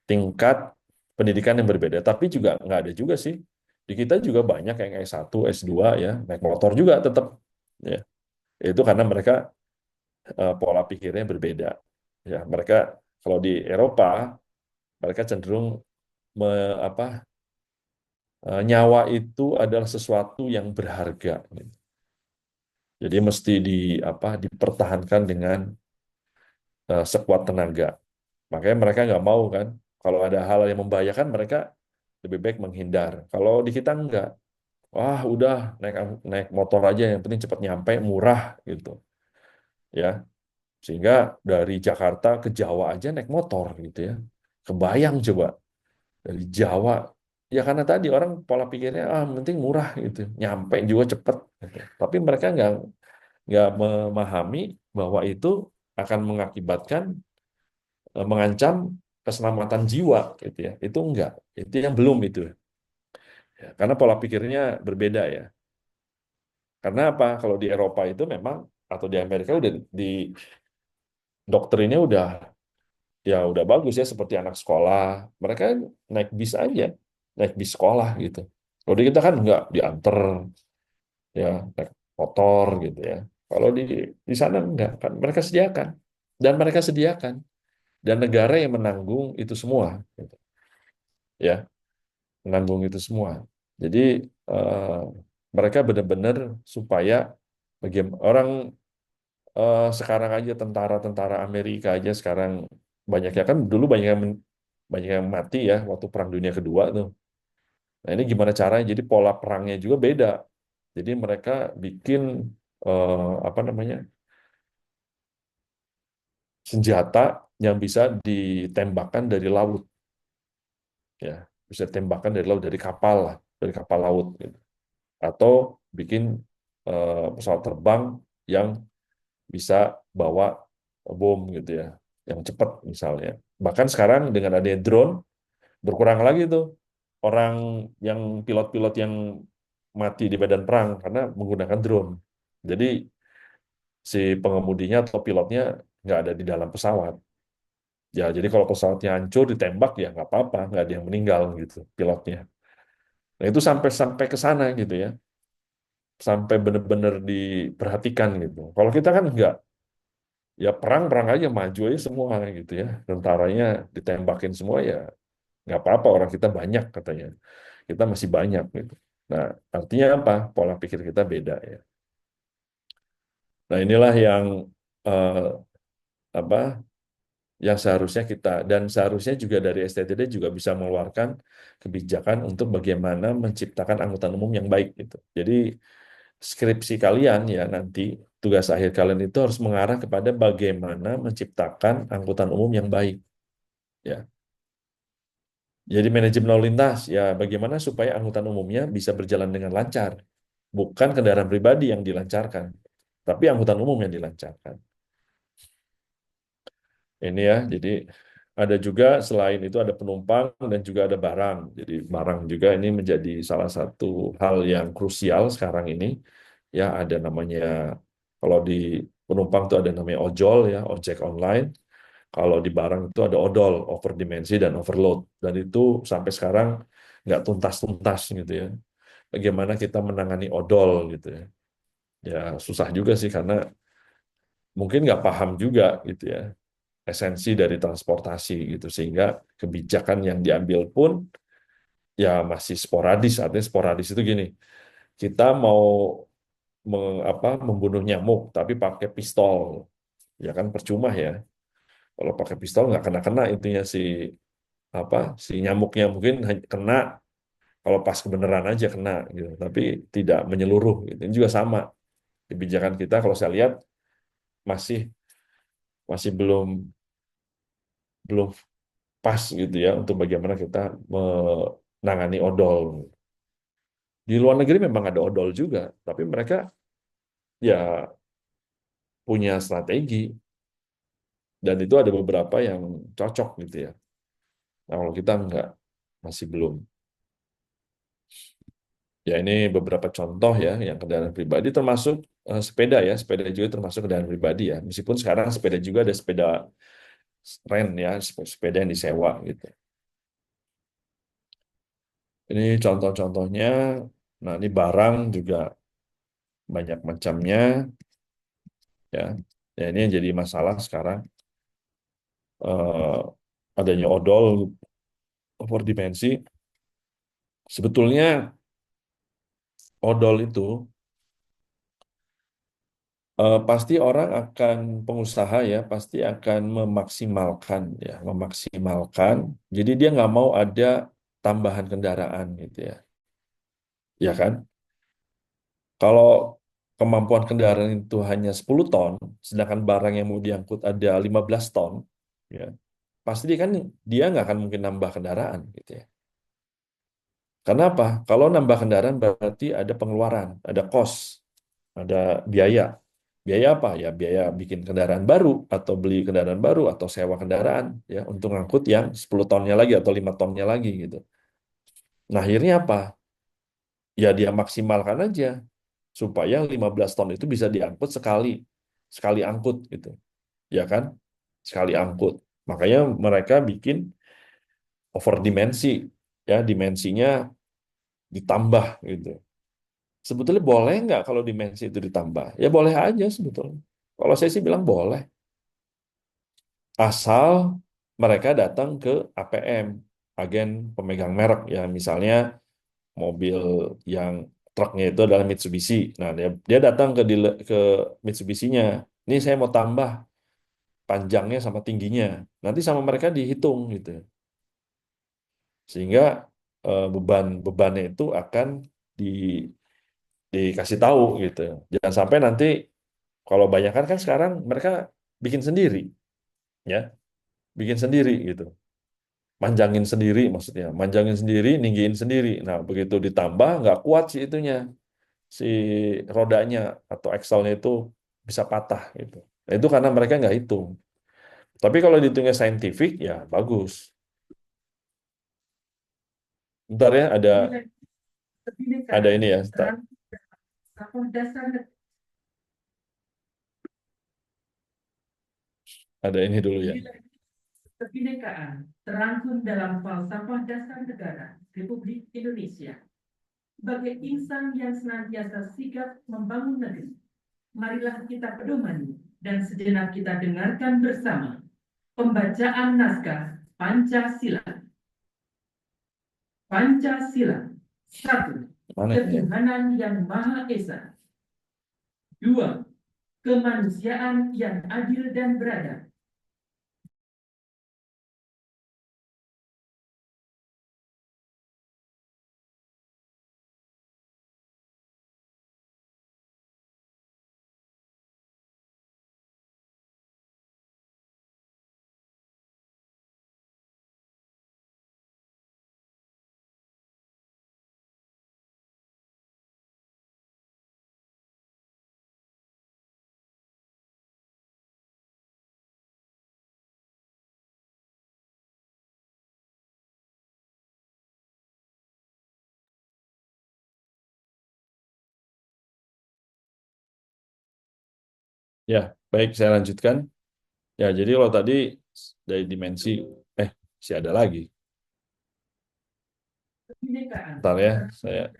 tingkat pendidikan yang berbeda. Tapi juga nggak ada juga sih. Di kita juga banyak yang S1, S2 ya, naik motor juga tetap. Ya. Itu karena mereka pola pikirnya berbeda. Ya, mereka kalau di Eropa mereka cenderung apa nyawa itu adalah sesuatu yang berharga. Jadi mesti dipertahankan dengan sekuat tenaga. Makanya mereka nggak mau kan kalau ada hal yang membahayakan mereka lebih baik menghindar. Kalau di kita enggak. Wah, udah naik naik motor aja yang penting cepat nyampe, murah gitu. Ya, sehingga dari Jakarta ke Jawa aja naik motor gitu ya. Kebayang coba dari Jawa ya karena tadi orang pola pikirnya penting murah gitu nyampe juga cepet gitu. Tapi mereka nggak memahami bahwa itu akan mengakibatkan mengancam keselamatan jiwa gitu ya itu enggak itu yang belum itu ya, karena pola pikirnya berbeda ya karena apa kalau di Eropa itu memang atau di Amerika udah di doktrinnya udah bagus ya seperti anak sekolah mereka naik bis aja naik bis sekolah gitu kalau di kita kan nggak diantar ya naik motor gitu ya kalau di sana enggak kan mereka sediakan dan negara yang menanggung itu semua gitu. Ya menanggung itu semua jadi eh, mereka benar-benar supaya bagaimana orang sekarang aja tentara-tentara Amerika aja sekarang banyak ya kan dulu banyak yang mati ya waktu Perang Dunia Kedua tuh. Nah ini gimana caranya? Jadi pola perangnya juga beda. Jadi mereka bikin apa namanya senjata yang bisa ditembakkan dari laut, ya bisa ditembakkan dari laut dari kapal lah, dari kapal laut, gitu. Atau bikin pesawat terbang yang bisa bawa bom gitu ya. yang cepat misalnya. Bahkan sekarang dengan adanya drone, berkurang lagi tuh orang yang pilot-pilot yang mati di medan perang karena menggunakan drone. Jadi si pengemudinya atau pilotnya nggak ada di dalam pesawat. Ya, jadi kalau pesawatnya hancur ditembak ya nggak apa-apa, nggak ada yang meninggal gitu pilotnya. Nah itu sampai sampai ke sana gitu ya, sampai benar-benar diperhatikan gitu. Kalau kita kan nggak, ya perang-perang aja maju aja semua gitu ya, tentaranya ditembakin semua ya nggak apa-apa orang kita banyak katanya, kita masih banyak gitu. Nah artinya apa? Pola pikir kita beda ya. Nah inilah yang eh, apa yang seharusnya kita dan seharusnya juga dari STTD juga bisa mengeluarkan kebijakan untuk bagaimana menciptakan angkutan umum yang baik gitu. Jadi skripsi kalian ya nanti tugas akhir kalian itu harus mengarah kepada bagaimana menciptakan angkutan umum yang baik ya. Jadi manajemen lalu lintas ya bagaimana supaya angkutan umumnya bisa berjalan dengan lancar. Bukan kendaraan pribadi yang dilancarkan, tapi angkutan umum yang dilancarkan. Ini ya, jadi ada juga selain itu ada penumpang dan juga ada barang. Jadi barang juga ini menjadi salah satu hal yang krusial sekarang ini. Ya ada namanya kalau di penumpang itu ada namanya ojol ya, ojek online. Kalau di barang itu ada odol, overdimensi dan overload. Dan itu sampai sekarang nggak tuntas-tuntas gitu ya. Bagaimana kita menangani odol gitu ya. Ya susah juga sih karena mungkin nggak paham juga gitu ya esensi dari transportasi gitu sehingga kebijakan yang diambil pun ya masih sporadis. Artinya sporadis itu gini, kita mau membunuh nyamuk tapi pakai pistol ya kan percuma ya. Kalau pakai pistol nggak kena-kena intinya si nyamuknya mungkin hanya kena kalau pas kebenaran aja kena gitu tapi tidak menyeluruh gitu. Ini juga sama kebijakan kita kalau saya lihat masih masih belum belum pas gitu ya untuk bagaimana kita menangani odol. Di luar negeri memang ada odol juga, tapi mereka ya punya strategi dan itu ada beberapa yang cocok gitu ya. Nah, kalau kita enggak, masih belum. Ya ini beberapa contoh ya yang kendaraan pribadi termasuk sepeda ya, sepeda juga termasuk kendaraan pribadi ya. Meskipun sekarang sepeda juga ada sepeda rent ya, sepeda yang disewa gitu. Ini contoh-contohnya. Nah, ini barang juga banyak macamnya ya. Ya ini yang jadi masalah sekarang adanya odol overdimensi. Sebetulnya odol itu pasti orang akan pengusaha ya pasti akan memaksimalkan ya memaksimalkan. Jadi dia nggak mau ada tambahan kendaraan gitu ya, ya kan? Kalau kemampuan kendaraan itu hanya 10 ton, sedangkan barang yang mau diangkut ada 15 ton, ya pasti dia nggak akan mungkin nambah kendaraan gitu ya. Karena apa? Kalau nambah kendaraan berarti ada pengeluaran, ada cost, ada biaya. Biaya apa? Ya biaya bikin kendaraan baru atau beli kendaraan baru atau sewa kendaraan ya untuk ngangkut yang 10 tonnya lagi atau 5 tonnya lagi gitu. Nah, akhirnya apa? Ya dia maksimalkan aja supaya 15 ton itu bisa diangkut sekali. Sekali angkut gitu. Ya kan? Sekali angkut. Makanya mereka bikin overdimensi ya, dimensinya ditambah gitu. Sebetulnya boleh nggak kalau dimensi itu ditambah? Ya boleh aja sebetulnya. Kalau saya sih bilang boleh. Asal mereka datang ke APM, agen pemegang merek. Ya misalnya mobil yang truknya itu adalah Mitsubishi. Nah dia datang ke Mitsubishi-nya. Ini saya mau tambah panjangnya sama tingginya. Nanti sama mereka dihitung gitu. Sehingga beban-bebannya itu akan di, dikasih tahu gitu. Jangan sampai nanti kalau banyak kan sekarang mereka bikin sendiri, ya, bikin sendiri gitu, manjangin sendiri maksudnya, manjangin sendiri, ninggiin sendiri. Nah, begitu ditambah nggak kuat sih itunya, si rodanya atau axle-nya itu bisa patah gitu. Nah, itu karena mereka nggak hitung. Tapi kalau dihitungnya saintifik, ya bagus. Bentar ya, ada ini ya. Ada ini dulu ya. Kebinekaan terangkum dalam falsafah dasar negara Republik Indonesia. Sebagai insan yang senantiasa sigap membangun negeri, marilah kita pedomani dan sejenak kita dengarkan bersama pembacaan naskah Pancasila. Pancasila. Satu, Mana ini ya? ketuhanan yang Maha Esa. Dua, kemanusiaan yang adil dan beradab. Ya, baik saya lanjutkan. Ya, jadi kalau tadi dari dimensi, eh, masih ada lagi. Bentar ya, saya.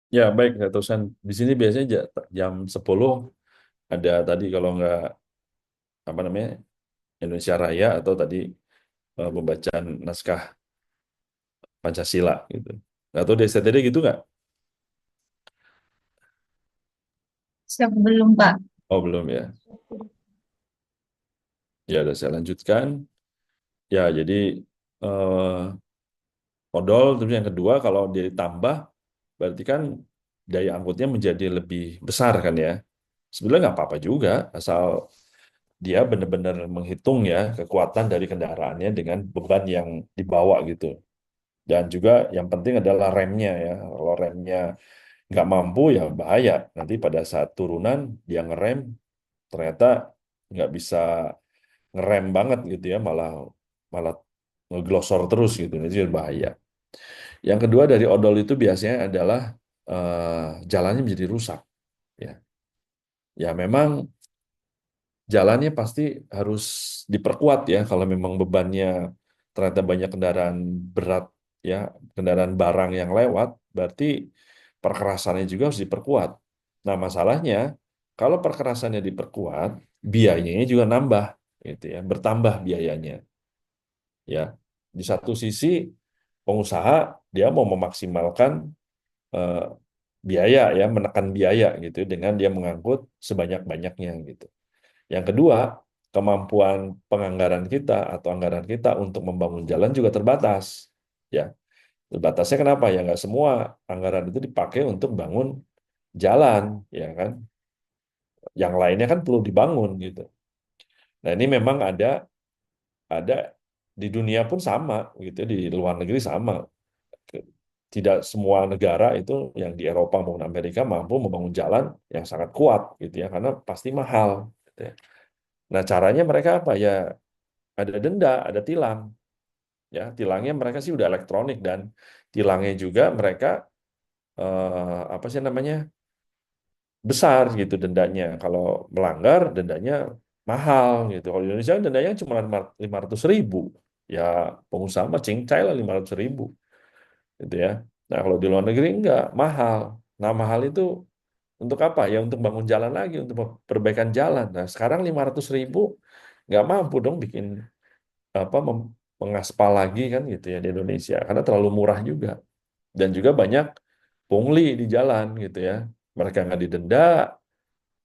Ya, baik, saya teruskan. Di sini biasanya jam 10 ada tadi kalau nggak apa namanya Indonesia Raya atau tadi pembacaan naskah Pancasila gitu. Atau di STTD gitu nggak? Sebelum Pak. Oh belum ya. Ya udah saya lanjutkan. Ya jadi eh, odol terus yang kedua kalau dia ditambah berarti kan daya angkutnya menjadi lebih besar kan ya. Sebenarnya nggak apa-apa juga asal dia benar-benar menghitung ya kekuatan dari kendaraannya dengan beban yang dibawa gitu. Dan juga yang penting adalah remnya ya. Kalau remnya nggak mampu ya bahaya. Nanti pada saat turunan dia ngerem ternyata nggak bisa ngerem banget gitu ya, malah malah ngeglosor terus gitu. Itu bahaya. Yang kedua dari odol itu biasanya adalah jalannya menjadi rusak. Ya, ya memang jalannya pasti harus diperkuat ya kalau memang bebannya ternyata banyak kendaraan berat ya, kendaraan barang yang lewat, berarti perkerasannya juga harus diperkuat. Nah, masalahnya kalau perkerasannya diperkuat, biayanya juga nambah gitu ya, bertambah biayanya. Ya, di satu sisi pengusaha dia mau memaksimalkan eh, biaya ya, menekan biaya gitu dengan dia mengangkut sebanyak-banyaknya gitu. Yang kedua, kemampuan penganggaran kita atau anggaran kita untuk membangun jalan juga terbatas. Ya, Terbatasnya kenapa? Ya nggak semua anggaran itu dipakai untuk bangun jalan, ya kan? Yang lainnya kan perlu dibangun gitu. Nah ini memang ada di dunia pun sama gitu, di luar negeri sama. Tidak semua negara itu yang di Eropa maupun Amerika mampu membangun jalan yang sangat kuat gitu ya, karena pasti mahal. Gitu ya. Nah caranya mereka apa ya? Ada denda, ada tilang. Ya tilangnya mereka sih udah elektronik dan tilangnya juga mereka apa sih namanya besar gitu dendanya. Kalau melanggar dendanya mahal gitu. Kalau di Indonesia dendanya cuma 500.000. Ya pengusaha mah cincai lah 500.000 gitu ya. Nah kalau di luar negeri enggak mahal. Nah mahal itu untuk apa? Ya untuk bangun jalan lagi, untuk perbaikan jalan. Nah sekarang 500.000 nggak mampu dong bikin apa mengaspal lagi kan gitu ya di Indonesia karena terlalu murah juga. Dan juga banyak pungli di jalan gitu ya. Mereka nggak didenda,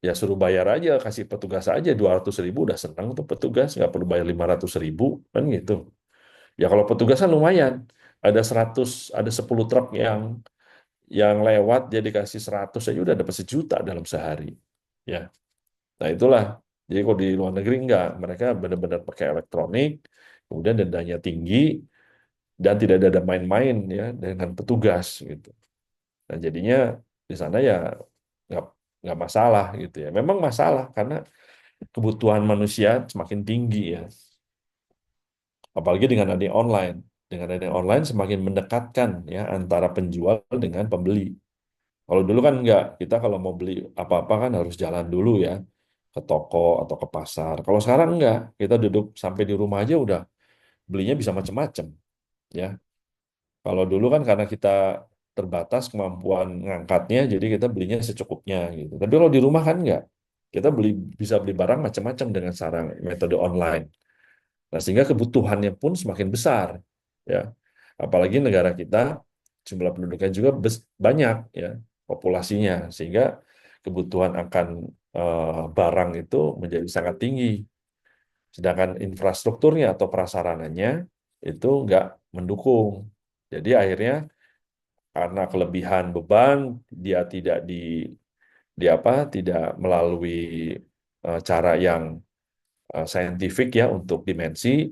ya suruh bayar aja, kasih petugas aja 200.000 udah senang tuh petugas, nggak perlu bayar 500.000 kan gitu. Ya kalau petugas kan lumayan, ada 100, ada 10 truk yang lewat dia dikasih 100 aja udah dapat 1 juta dalam sehari. Ya, nah itulah. Jadi kalau di luar negeri enggak, mereka benar-benar pakai elektronik, kemudian dendanya tinggi dan tidak ada main-main ya dengan petugas gitu. Nah jadinya di sana ya nggak nggak masalah gitu ya. Memang masalah karena kebutuhan manusia semakin tinggi ya. Apalagi dengan adanya online. Dengan adanya online semakin mendekatkan ya antara penjual dengan pembeli. Kalau dulu kan enggak, kita kalau mau beli apa-apa kan harus jalan dulu ya ke toko atau ke pasar. Kalau sekarang enggak, kita duduk sampai di rumah aja udah belinya bisa macam-macam ya. Kalau dulu kan karena kita terbatas kemampuan ngangkatnya, jadi kita belinya secukupnya gitu. Tapi kalau di rumah kan enggak. Kita bisa beli barang macam-macam dengan cara metode online. Nah, sehingga kebutuhannya pun semakin besar, ya. Apalagi negara kita jumlah penduduknya juga banyak, ya, populasinya, sehingga kebutuhan akan barang itu menjadi sangat tinggi. Sedangkan infrastrukturnya atau prasarananya itu nggak mendukung. Jadi akhirnya karena kelebihan beban, dia di apa, tidak melalui cara yang saintifik ya untuk dimensi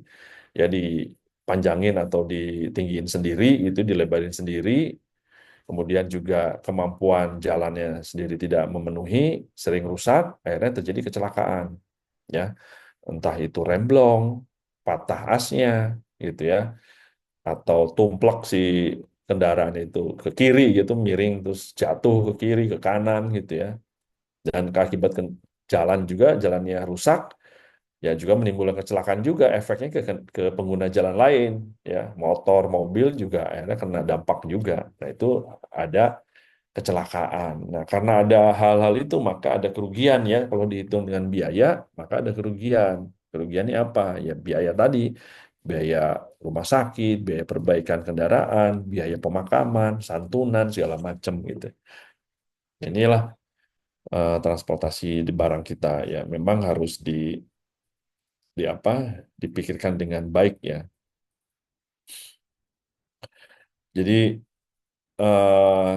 ya dipanjangin atau ditinggiin sendiri itu dilebarin sendiri kemudian juga kemampuan jalannya sendiri tidak memenuhi sering rusak akhirnya terjadi kecelakaan ya entah itu remblong patah asnya gitu ya atau tumplek si kendaraan itu ke kiri gitu miring terus jatuh ke kiri ke kanan gitu ya dan akibat jalan juga jalannya rusak ya juga menimbulkan kecelakaan juga efeknya ke pengguna jalan lain ya motor mobil juga akhirnya kena dampak juga nah itu ada kecelakaan nah karena ada hal-hal itu maka ada kerugian ya kalau dihitung dengan biaya maka ada kerugian kerugiannya apa ya biaya tadi biaya rumah sakit biaya perbaikan kendaraan biaya pemakaman santunan segala macam gitu inilah transportasi di barang kita ya memang harus di apa dipikirkan dengan baik ya. Jadi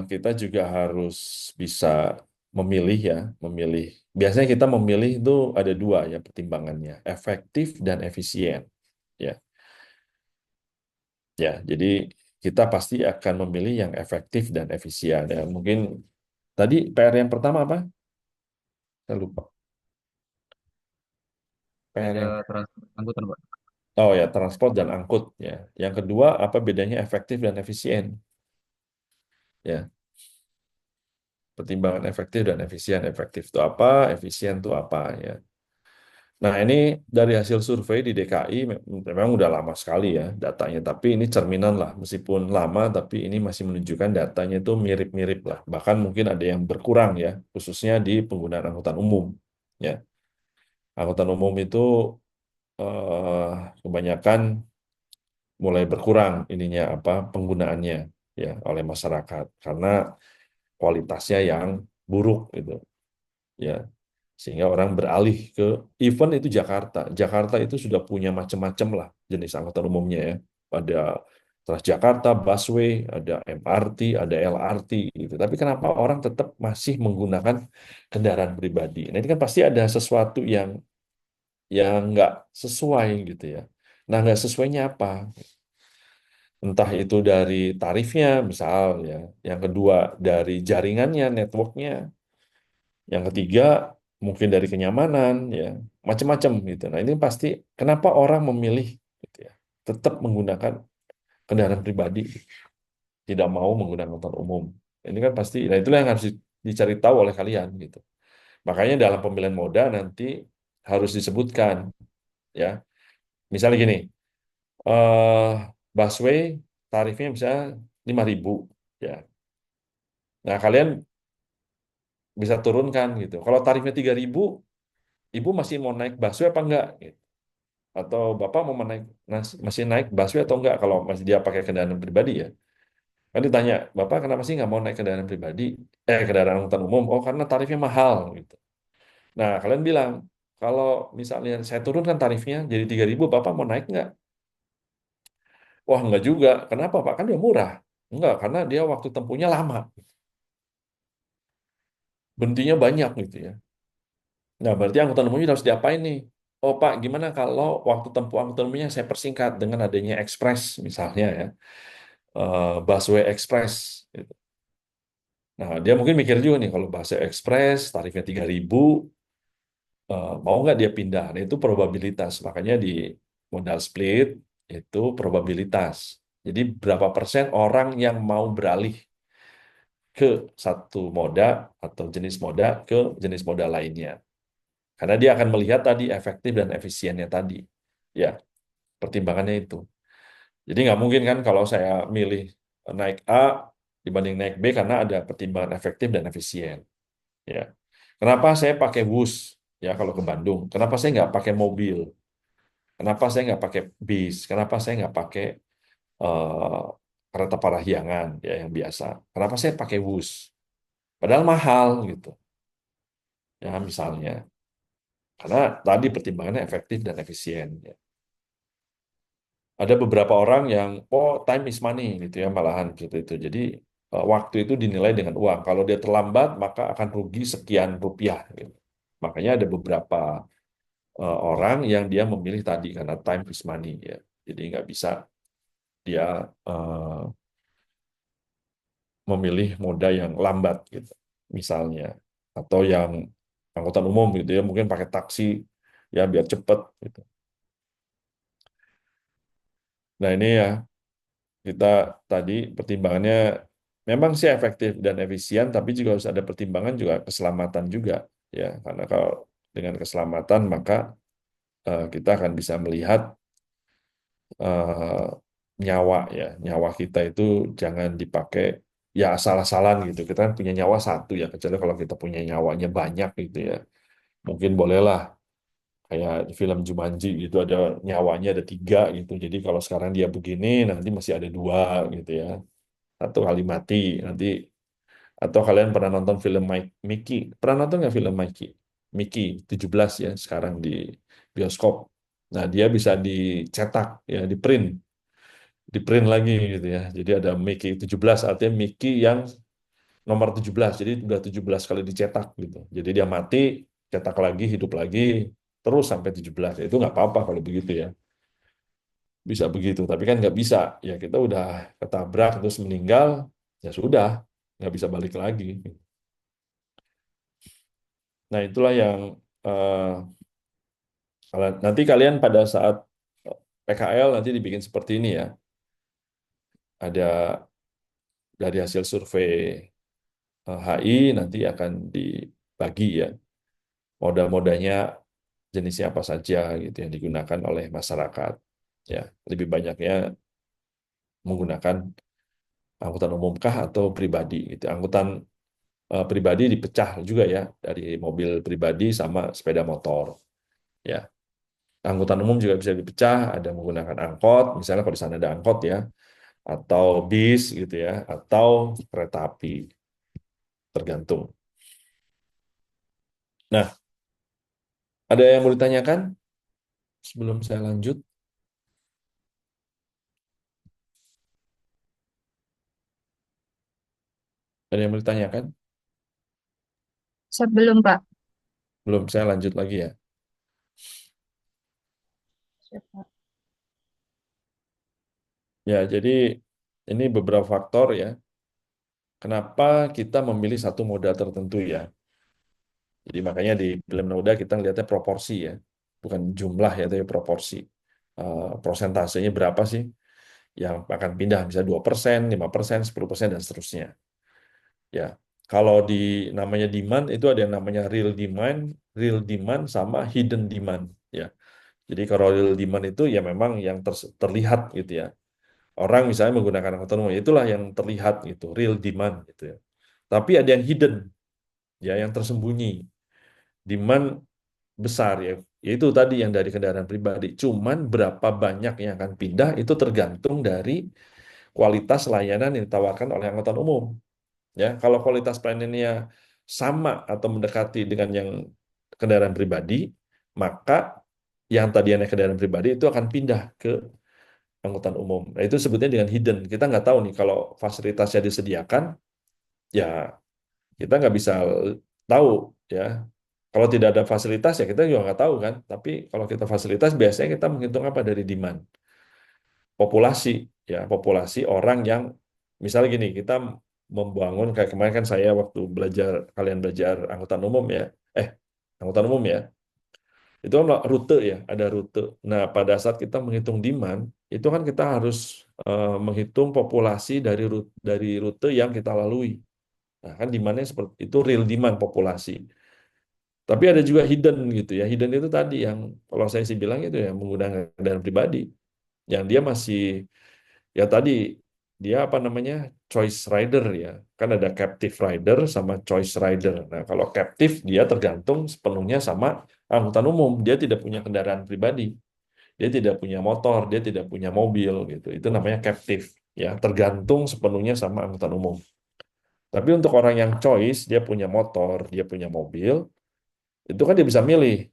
kita juga harus bisa memilih ya, memilih. Biasanya kita memilih itu ada dua ya pertimbangannya, efektif dan efisien. Ya, ya. Jadi kita pasti akan memilih yang efektif dan efisien. Ya, mungkin tadi PR yang pertama apa? Saya lupa. PR Ada yang angkutan Pak. oh ya transport dan angkut ya. Yang kedua apa bedanya efektif dan efisien? Ya. Pertimbangan efektif dan efisien. Efektif itu apa, efisien itu apa ya. Nah, ini dari hasil survei di DKI memang udah lama sekali ya datanya, tapi ini cerminan lah. Meskipun lama, tapi ini masih menunjukkan datanya itu mirip-mirip lah. Bahkan mungkin ada yang berkurang ya, khususnya di penggunaan angkutan umum. Ya, angkutan umum itu kebanyakan mulai berkurang ininya apa penggunaannya ya oleh masyarakat karena kualitasnya yang buruk gitu. Ya sehingga orang beralih ke event itu Jakarta. Jakarta itu sudah punya macam-macam lah jenis angkutan umumnya ya. Ada Transjakarta, busway, ada MRT, ada LRT gitu. Tapi kenapa orang tetap masih menggunakan kendaraan pribadi? Nah, ini kan pasti ada sesuatu yang nggak sesuai gitu ya. Nah, nggak sesuainya apa? Entah itu dari tarifnya, misal ya. Yang kedua dari jaringannya, networknya. Yang ketiga mungkin dari kenyamanan, ya macam-macam gitu. Nah, ini pasti kenapa orang memilih gitu ya, tetap menggunakan kendaraan pribadi, tidak mau menggunakan angkutan umum. Ini kan pasti, nah itulah yang harus dicari tahu oleh kalian gitu. Makanya dalam pemilihan moda nanti harus disebutkan ya. Misalnya gini, eh busway tarifnya bisa 5.000 ya. Nah, kalian bisa turunkan gitu. Kalau tarifnya 3.000, ibu masih mau naik busway apa enggak? Gitu. Atau bapak mau masih naik busway atau enggak kalau masih dia pakai kendaraan pribadi ya. Kan ditanya, bapak kenapa sih nggak mau naik kendaraan pribadi? Kendaraan angkutan umum. Oh, karena tarifnya mahal gitu. Nah, kalian bilang, kalau misalnya saya turunkan tarifnya jadi 3.000, bapak mau naik nggak? Wah, nggak juga. Kenapa, Pak? Kan dia murah. Enggak, karena dia waktu tempuhnya lama. Berhentinya banyak gitu ya. Nah, berarti angkutan umumnya harus diapain nih? Oh, Pak, gimana kalau waktu tempuh angkutan umumnya saya persingkat dengan adanya ekspres misalnya ya. Busway Express gitu. Nah, dia mungkin mikir juga nih kalau Busway Express tarifnya 3.000, mau nggak dia pindah? Nah, itu probabilitas. Makanya di modal split itu probabilitas. Jadi berapa persen orang yang mau beralih ke satu moda atau jenis moda ke jenis moda lainnya. Karena dia akan melihat tadi efektif dan efisiennya tadi. Ya, pertimbangannya itu. Jadi nggak mungkin kan kalau saya milih naik A dibanding naik B karena ada pertimbangan efektif dan efisien. Ya, kenapa saya pakai bus ya kalau ke Bandung? Kenapa saya nggak pakai mobil? Kenapa saya nggak pakai bis? Kenapa saya nggak pakai eh, kereta parahyangan ya yang biasa? Kenapa saya pakai bus? Padahal mahal gitu. Ya misalnya, karena tadi pertimbangannya efektif dan efisien. Ya. Ada beberapa orang yang time is money gitu ya malahan gitu itu. Jadi waktu itu dinilai dengan uang. Kalau dia terlambat maka akan rugi sekian rupiah. Gitu. Makanya ada beberapa orang yang dia memilih tadi karena time is money ya. Jadi nggak bisa dia eh, memilih moda yang lambat gitu, misalnya, atau yang angkutan umum gitu ya, mungkin pakai taksi ya biar cepet gitu. Nah ini ya kita tadi pertimbangannya memang sih efektif dan efisien, tapi juga harus ada pertimbangan juga keselamatan juga ya, karena kalau dengan keselamatan maka kita akan bisa melihat eh, nyawa ya, nyawa kita itu jangan dipakai ya asal-asalan gitu. Kita kan punya nyawa satu ya, kecuali kalau kita punya nyawanya banyak gitu ya. Mungkin bolehlah kayak di film Jumanji gitu ada nyawanya ada 3 gitu. Jadi kalau sekarang dia begini nanti masih ada 2 gitu ya. Satu kali mati nanti. Atau kalian pernah nonton film Mickey? Pernah nonton nggak film Mickey? Mickey 17 ya sekarang di bioskop. Nah dia bisa dicetak ya, di print lagi gitu ya. Jadi ada Mickey 17 artinya Mickey yang nomor 17. Jadi udah 17 kali dicetak gitu. Jadi dia mati, cetak lagi, hidup lagi, terus sampai 17. Itu nggak apa-apa kalau begitu ya. Bisa begitu. Tapi kan nggak bisa. Ya kita udah ketabrak terus meninggal, ya sudah. Nggak bisa balik lagi. Nah itulah yang nanti kalian pada saat PKL nanti dibikin seperti ini ya. Ada dari hasil survei HI nanti akan dibagi ya moda-modanya jenisnya apa saja gitu yang digunakan oleh masyarakat. Ya, lebih banyaknya menggunakan angkutan umum kah atau pribadi gitu. Angkutan pribadi dipecah juga ya dari mobil pribadi sama sepeda motor. Ya, angkutan umum juga bisa dipecah, ada menggunakan angkot, misalnya kalau di sana ada angkot ya, atau bis gitu ya, atau kereta api, tergantung. Nah, ada yang mau ditanyakan sebelum saya lanjut? Ada yang mau ditanyakan? Sebelum Pak. Belum, saya lanjut lagi ya. Siap. Ya, jadi ini beberapa faktor ya. Kenapa kita memilih satu moda tertentu ya. Jadi makanya di film moda kita lihatnya proporsi ya. Bukan jumlah ya, tapi proporsi. Prosentasenya berapa sih yang akan pindah? Misalnya 2%, 5%, 10%, dan seterusnya. Ya, kalau di namanya demand itu ada yang namanya real demand sama hidden demand. Ya, jadi kalau real demand itu ya memang yang terlihat gitu ya. Orang misalnya menggunakan angkutan umum, itulah yang terlihat gitu, real demand gitu ya. Tapi ada yang hidden, ya, yang tersembunyi. Demand besar ya, yaitu tadi yang dari kendaraan pribadi. Cuman berapa banyak yang akan pindah itu tergantung dari kualitas layanan yang ditawarkan oleh angkutan umum. Ya, kalau kualitas pelayanannya sama atau mendekati dengan yang kendaraan pribadi, maka yang tadinya kendaraan pribadi itu akan pindah ke angkutan umum. Nah, itu sebutnya dengan hidden. Kita nggak tahu nih kalau fasilitasnya disediakan, ya kita nggak bisa tahu ya. Kalau tidak ada fasilitas ya kita juga nggak tahu kan. Tapi kalau kita fasilitas biasanya kita menghitung apa dari demand. Populasi ya, populasi orang yang misalnya gini, kita membangun kayak kemarin kan saya waktu kalian belajar angkutan umum ya. Angkutan umum ya. Itu kan rute ya, ada rute. Nah, pada saat kita menghitung demand, itu kan kita harus menghitung populasi dari rute yang kita lalui. Nah, kan demandnya seperti itu, real demand populasi. Tapi ada juga hidden gitu ya. Hidden itu tadi yang kalau saya sih bilang itu ya menggunakan kendaraan pribadi, yang dia masih ya tadi dia apa namanya choice rider ya. Kan ada captive rider sama choice rider. Nah, kalau captive dia tergantung sepenuhnya sama angkutan umum. Dia tidak punya kendaraan pribadi. Dia tidak punya motor, dia tidak punya mobil gitu. Itu namanya captive ya, tergantung sepenuhnya sama angkutan umum. Tapi untuk orang yang choice, dia punya motor, dia punya mobil, itu kan dia bisa milih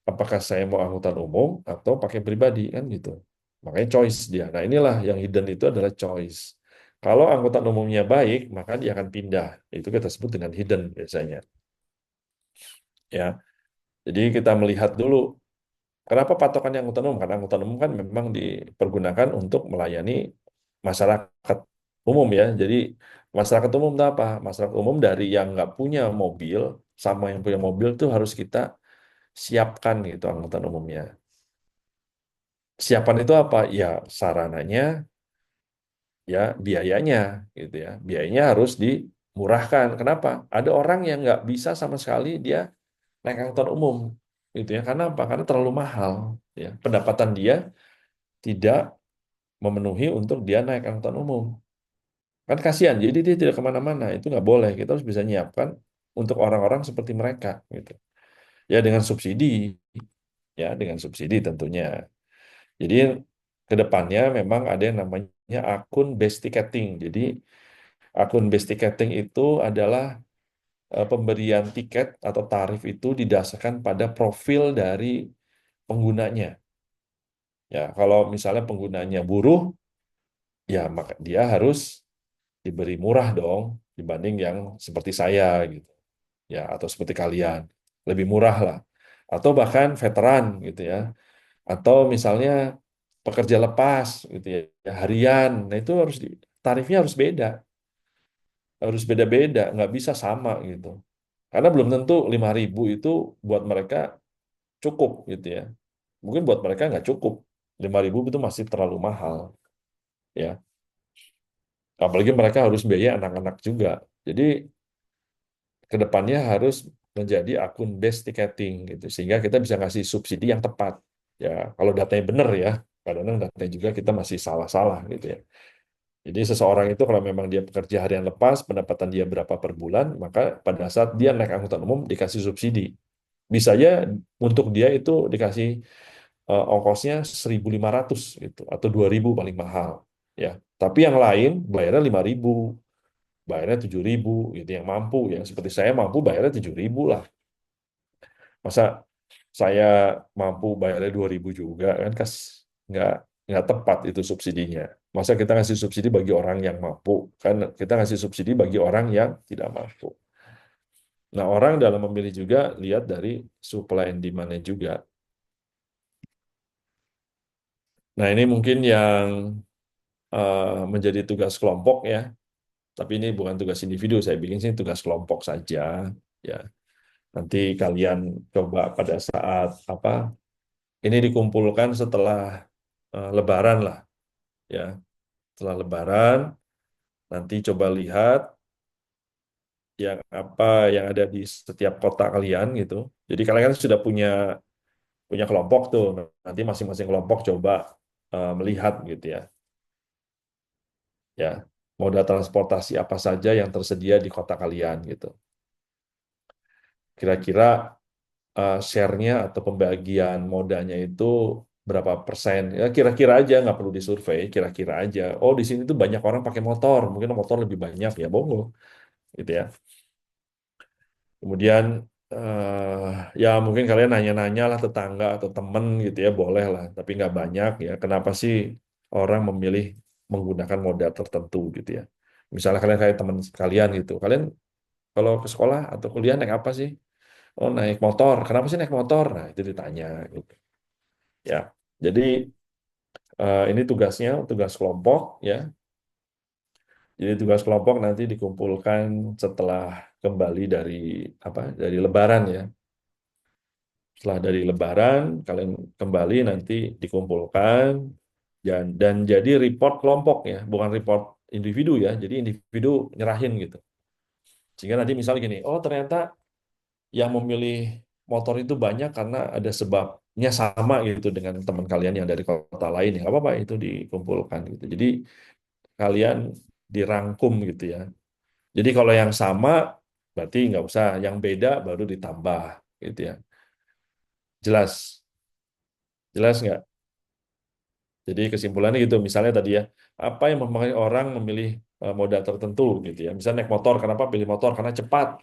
apakah saya mau angkutan umum atau pakai pribadi kan gitu. Makanya choice dia. Nah, inilah yang hidden itu adalah choice. Kalau angkutan umumnya baik, maka dia akan pindah. Itu kita sebut dengan hidden biasanya. Ya. Jadi kita melihat dulu kenapa patokannya angkutan umum? Karena angkutan umum kan memang dipergunakan untuk melayani masyarakat umum ya. Jadi masyarakat umum itu apa? Masyarakat umum dari yang nggak punya mobil sama yang punya mobil itu harus kita siapkan gitu angkutan umumnya. Siapan itu apa? Ya sarananya, ya biayanya gitu ya. Biayanya harus dimurahkan. Kenapa? Ada orang yang nggak bisa sama sekali dia naik angkutan umum gitu ya. Karena apa? Karena terlalu mahal. Ya, pendapatan dia tidak memenuhi untuk dia naik angkutan umum. Kan kasihan, jadi dia tidak kemana-mana. Itu nggak boleh. Kita harus bisa nyiapkan untuk orang-orang seperti mereka. Gitu. Ya dengan subsidi, ya dengan subsidi tentunya. Jadi ke depannya memang ada yang namanya akun base ticketing. Jadi akun base ticketing itu adalah pemberian tiket atau tarif itu didasarkan pada profil dari penggunanya. Ya, kalau misalnya penggunanya buruh, ya maka dia harus diberi murah dong dibanding yang seperti saya gitu ya atau seperti kalian lebih murah lah atau bahkan veteran gitu ya atau misalnya pekerja lepas gitu ya harian nah itu tarifnya harus beda-beda nggak bisa sama gitu karena belum tentu 5.000 itu buat mereka cukup gitu ya mungkin buat mereka nggak cukup 5.000 itu masih terlalu mahal ya apalagi mereka harus biaya anak-anak juga jadi kedepannya harus menjadi akun base ticketing gitu sehingga kita bisa ngasih subsidi yang tepat ya kalau datanya benar ya kadang-kadang datanya juga kita masih salah-salah gitu ya jadi seseorang itu kalau memang dia pekerja harian lepas pendapatan dia berapa per bulan maka pada saat dia naik angkutan umum dikasih subsidi bisa aja untuk dia itu dikasih ongkosnya 1.500 gitu atau 2.000 paling mahal ya tapi yang lain bayarnya 5.000 bayarnya 7.000 gitu yang mampu yang seperti saya mampu bayarnya 7.000 lah masa saya mampu bayarnya 2.000 juga kan nggak nggak tepat itu subsidinya Masa kita ngasih subsidi bagi orang yang mampu, kan kita ngasih subsidi bagi orang yang tidak mampu. Nah, orang dalam memilih juga lihat dari supply and demand-nya juga. Nah, ini mungkin yang menjadi tugas kelompok ya. Tapi ini bukan tugas individu, saya bikin sih tugas kelompok saja. Ya, nanti kalian coba pada saat apa? Ini dikumpulkan setelah Lebaran lah, ya. Setelah Lebaran, nanti coba lihat yang apa yang ada di setiap kota kalian gitu. Jadi kalian kan sudah punya punya kelompok tuh. Nanti masing-masing kelompok coba melihat gitu ya. Ya, moda transportasi apa saja yang tersedia di kota kalian gitu. Kira-kira share-nya atau pembagian modanya itu berapa persen? Ya kira-kira aja, nggak perlu disurvei, kira-kira aja. Oh, di sini tuh banyak orang pakai motor, mungkin motor lebih banyak ya, bongo, gitu ya. Kemudian ya mungkin kalian nanya-nanya lah tetangga atau temen gitu ya, boleh lah, tapi nggak banyak ya. Kenapa sih orang memilih menggunakan moda tertentu gitu ya? Misalnya kalian kayak teman kalian gitu, kalian kalau ke sekolah atau kuliah naik apa sih? Oh naik motor. Kenapa sih naik motor? Nah itu ditanya gitu. Ya, jadi ini tugasnya tugas kelompok ya. Jadi tugas kelompok nanti dikumpulkan setelah kembali dari apa? Dari Lebaran ya. Setelah dari Lebaran kalian kembali nanti dikumpulkan dan jadi report kelompok ya, bukan report individu ya. Jadi individu nyerahin gitu. Sehingga nanti misalnya gini, oh ternyata yang memilih motor itu banyak karena ada sebabnya sama gitu dengan teman kalian yang dari kota lain ya nggak apa-apa itu dikumpulkan gitu jadi kalian dirangkum gitu ya jadi kalau yang sama berarti nggak usah yang beda baru ditambah gitu ya jelas jelas nggak jadi kesimpulannya gitu misalnya tadi ya apa yang mempengaruhi orang memilih moda tertentu gitu ya misalnya naik motor kenapa pilih motor karena cepat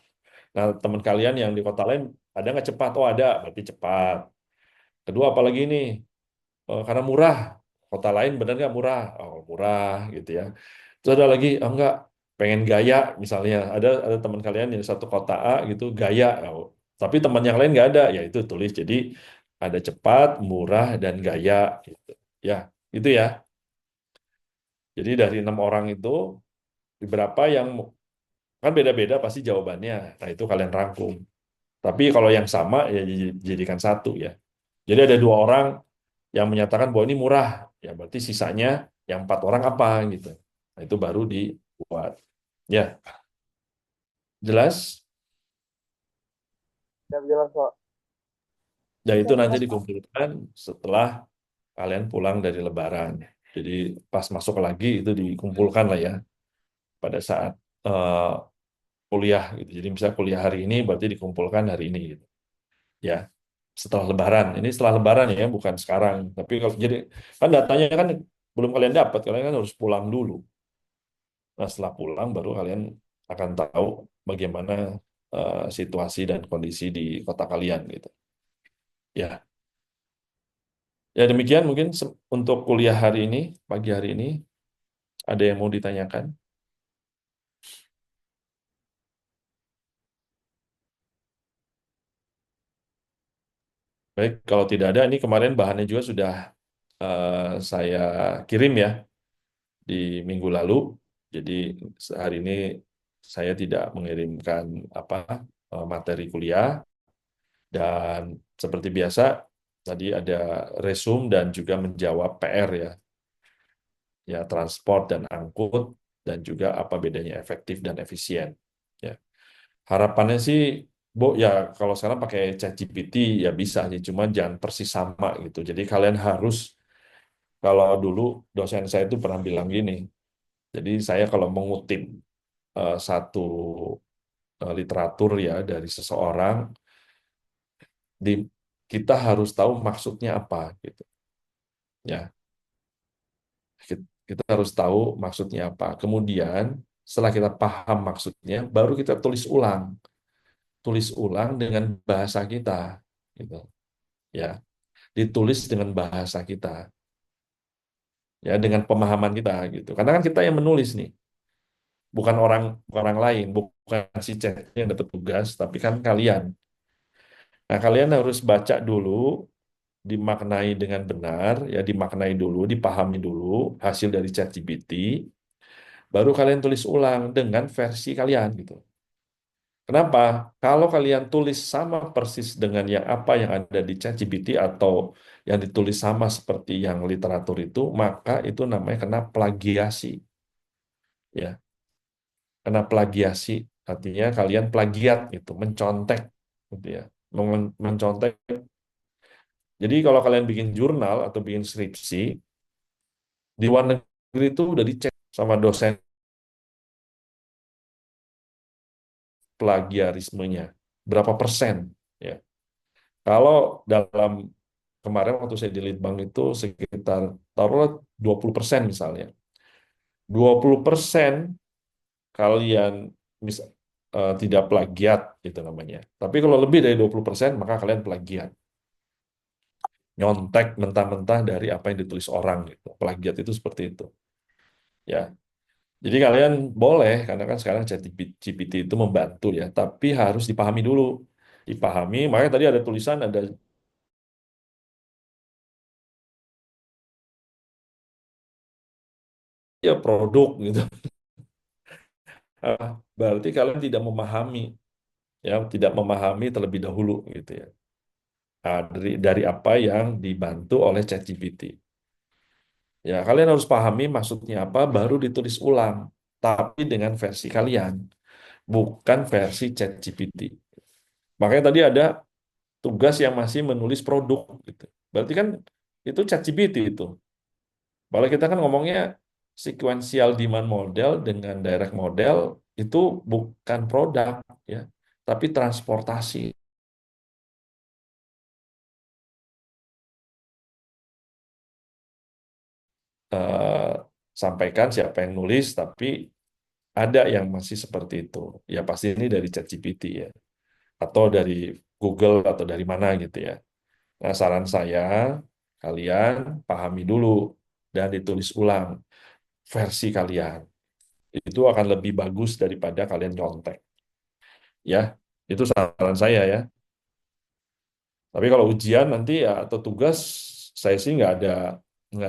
nah teman kalian yang di kota lain ada nggak cepat oh ada berarti cepat. Kedua, apalagi ini karena murah. Kota lain benar nggak murah? Oh, murah gitu ya. Terus ada lagi, oh, enggak, pengen gaya misalnya. Ada teman kalian yang satu kota A gitu, gaya. Oh, tapi teman yang lain nggak ada, ya itu tulis. Jadi ada cepat, murah, dan gaya. Gitu. Ya, itu ya. Jadi dari 6 orang itu, beberapa yang kan beda-beda pasti jawabannya. Nah, itu kalian rangkum. Tapi kalau yang sama, ya jadikan satu ya. Jadi ada 2 orang yang menyatakan bahwa ini murah, ya berarti sisanya yang 4 orang apa gitu. Nah, itu baru dibuat. Ya, jelas. Siap jelas kok. Ya itu nanti dikumpulkan setelah kalian pulang dari Lebaran. Jadi pas masuk lagi itu dikumpulkan lah ya pada saat eh, kuliah gitu. Jadi misalnya kuliah hari ini berarti dikumpulkan hari ini gitu. Ya, setelah Lebaran. Ini setelah Lebaran ya, bukan sekarang. Tapi kalau jadi kan datanya kan belum kalian dapat, kalian kan harus pulang dulu. Nah, setelah pulang baru kalian akan tahu bagaimana situasi dan kondisi di kota kalian gitu. Ya, ya demikian mungkin untuk kuliah hari ini, pagi hari ini ada yang mau ditanyakan? Baik, kalau tidak ada, ini kemarin bahannya juga sudah saya kirim ya di minggu lalu. Jadi hari ini saya tidak mengirimkan apa materi kuliah dan seperti biasa tadi ada resume dan juga menjawab PR ya transport dan angkut dan juga apa bedanya efektif dan efisien. Ya harapannya sih, Bu ya kalau sekarang pakai ChatGPT ya bisa sih, cuma jangan persis sama gitu. Jadi kalian harus kalau dulu dosen saya itu pernah bilang gini. Jadi saya kalau mengutip satu literatur ya dari seseorang, di kita harus tahu maksudnya apa gitu. Ya, kita harus tahu maksudnya apa. Kemudian setelah kita paham maksudnya, baru kita tulis ulang dengan bahasa kita, gitu. Ya, ditulis dengan bahasa kita. ya dengan pemahaman kita gitu. Karena kan kita yang menulis nih, bukan orang lain, bukan si chat yang dapat tugas, tapi kan kalian. Nah, kalian harus baca dulu, dimaknai dengan benar, ya dimaknai dulu, dipahami dulu hasil dari ChatGPT, baru kalian tulis ulang dengan versi kalian gitu. Kenapa? Kalau kalian tulis sama persis dengan yang apa yang ada di ChatGPT atau yang ditulis sama seperti yang literatur itu, maka itu namanya kena plagiasi, ya. Kena plagiasi, artinya kalian plagiat itu, mencontek, gitu ya. Mencontek. Jadi kalau kalian bikin jurnal atau bikin skripsi di luar negeri itu udah dicek sama dosen plagiarismenya berapa persen, ya. Kalau dalam kemarin waktu saya di Litbang itu sekitar taruhlah 20% misalnya. 20% kalian bisa tidak plagiat itu namanya. Tapi kalau lebih dari 20% maka kalian plagiat. Nyontek mentah-mentah dari apa yang ditulis orang gitu. Plagiat itu seperti itu. Ya. Jadi kalian boleh karena kan sekarang ChatGPT itu membantu ya, tapi harus dipahami dulu. Dipahami, makanya tadi ada tulisan ada ya produk gitu. Berarti kalian tidak memahami, ya tidak memahami terlebih dahulu gitu ya. Dari apa yang dibantu oleh ChatGPT. Ya, kalian harus pahami maksudnya apa, baru ditulis ulang, tapi dengan versi kalian, bukan versi ChatGPT. Makanya tadi ada tugas yang masih menulis produk gitu. Berarti kan itu ChatGPT itu. Kalau kita kan ngomongnya sequential demand model dengan direct model itu bukan produk ya, tapi transportasi. Eh, Sampaikan siapa yang nulis, tapi ada yang masih seperti itu. Ya pasti ini dari ChatGPT ya, atau dari Google atau dari mana gitu ya. Nah, saran saya kalian pahami dulu dan ditulis ulang versi kalian. Itu akan lebih bagus daripada kalian nyontek. Ya, itu saran saya ya. Tapi kalau ujian nanti ya atau tugas, saya sih nggak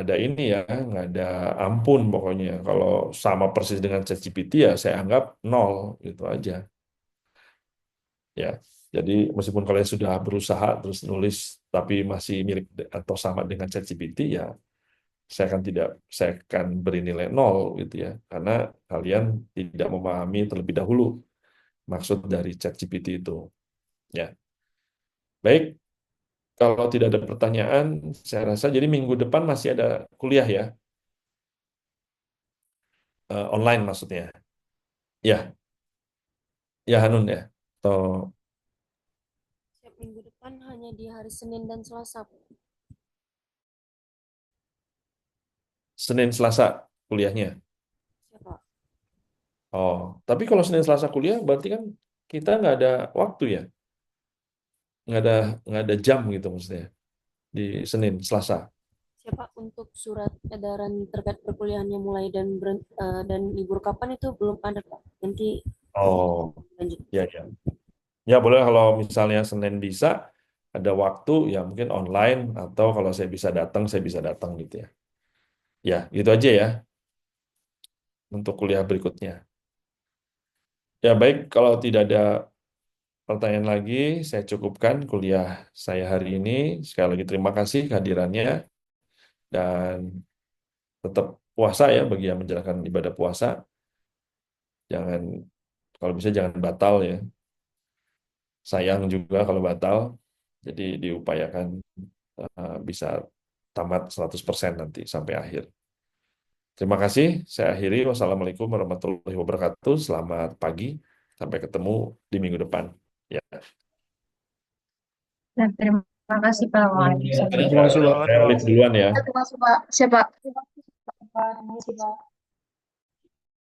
ada ini ya, nggak ada ampun pokoknya. Kalau sama persis dengan ChatGPT ya saya anggap nol gitu aja. Ya, jadi meskipun kalian sudah berusaha terus nulis tapi masih mirip atau sama dengan ChatGPT ya, saya akan beri nilai nol gitu ya, karena kalian tidak memahami terlebih dahulu maksud dari ChatGPT itu. Ya, baik. Kalau tidak ada pertanyaan, saya rasa jadi minggu depan masih ada kuliah ya, online maksudnya. Ya, ya Hanun ya. Atau Setiap minggu depan hanya di hari Senin dan Selasa. Senin Selasa kuliahnya. Siapa? Oh, tapi kalau Senin Selasa kuliah berarti kan kita nggak ada waktu ya, nggak ada nggak ada jam gitu maksudnya di Senin Selasa. Siapa untuk surat edaran terkait perkuliahannya mulai dan libur kapan itu belum ada, Pak. Nanti Oh, lanjut. ya ya. Ya boleh kalau misalnya Senin bisa ada waktu ya mungkin online atau kalau saya bisa datang gitu ya. Ya, gitu aja ya untuk kuliah berikutnya. Ya baik, kalau tidak ada pertanyaan lagi, saya cukupkan kuliah saya hari ini. Sekali lagi terima kasih kehadirannya dan tetap puasa ya bagi yang menjalankan ibadah puasa. Jangan, kalau bisa jangan batal ya. Sayang juga kalau batal. Jadi diupayakan bisa tamat 100% nanti sampai akhir. Terima kasih. Saya akhiri. Wassalamualaikum warahmatullahi wabarakatuh. Selamat pagi. Sampai ketemu di minggu depan. Ya. Nah, terima kasih Pak. Waalaikumsalam. Terima kasih, Pak. Saya live duluan ya. Terima kasih Pak. Siapa? Terima kasih Pak.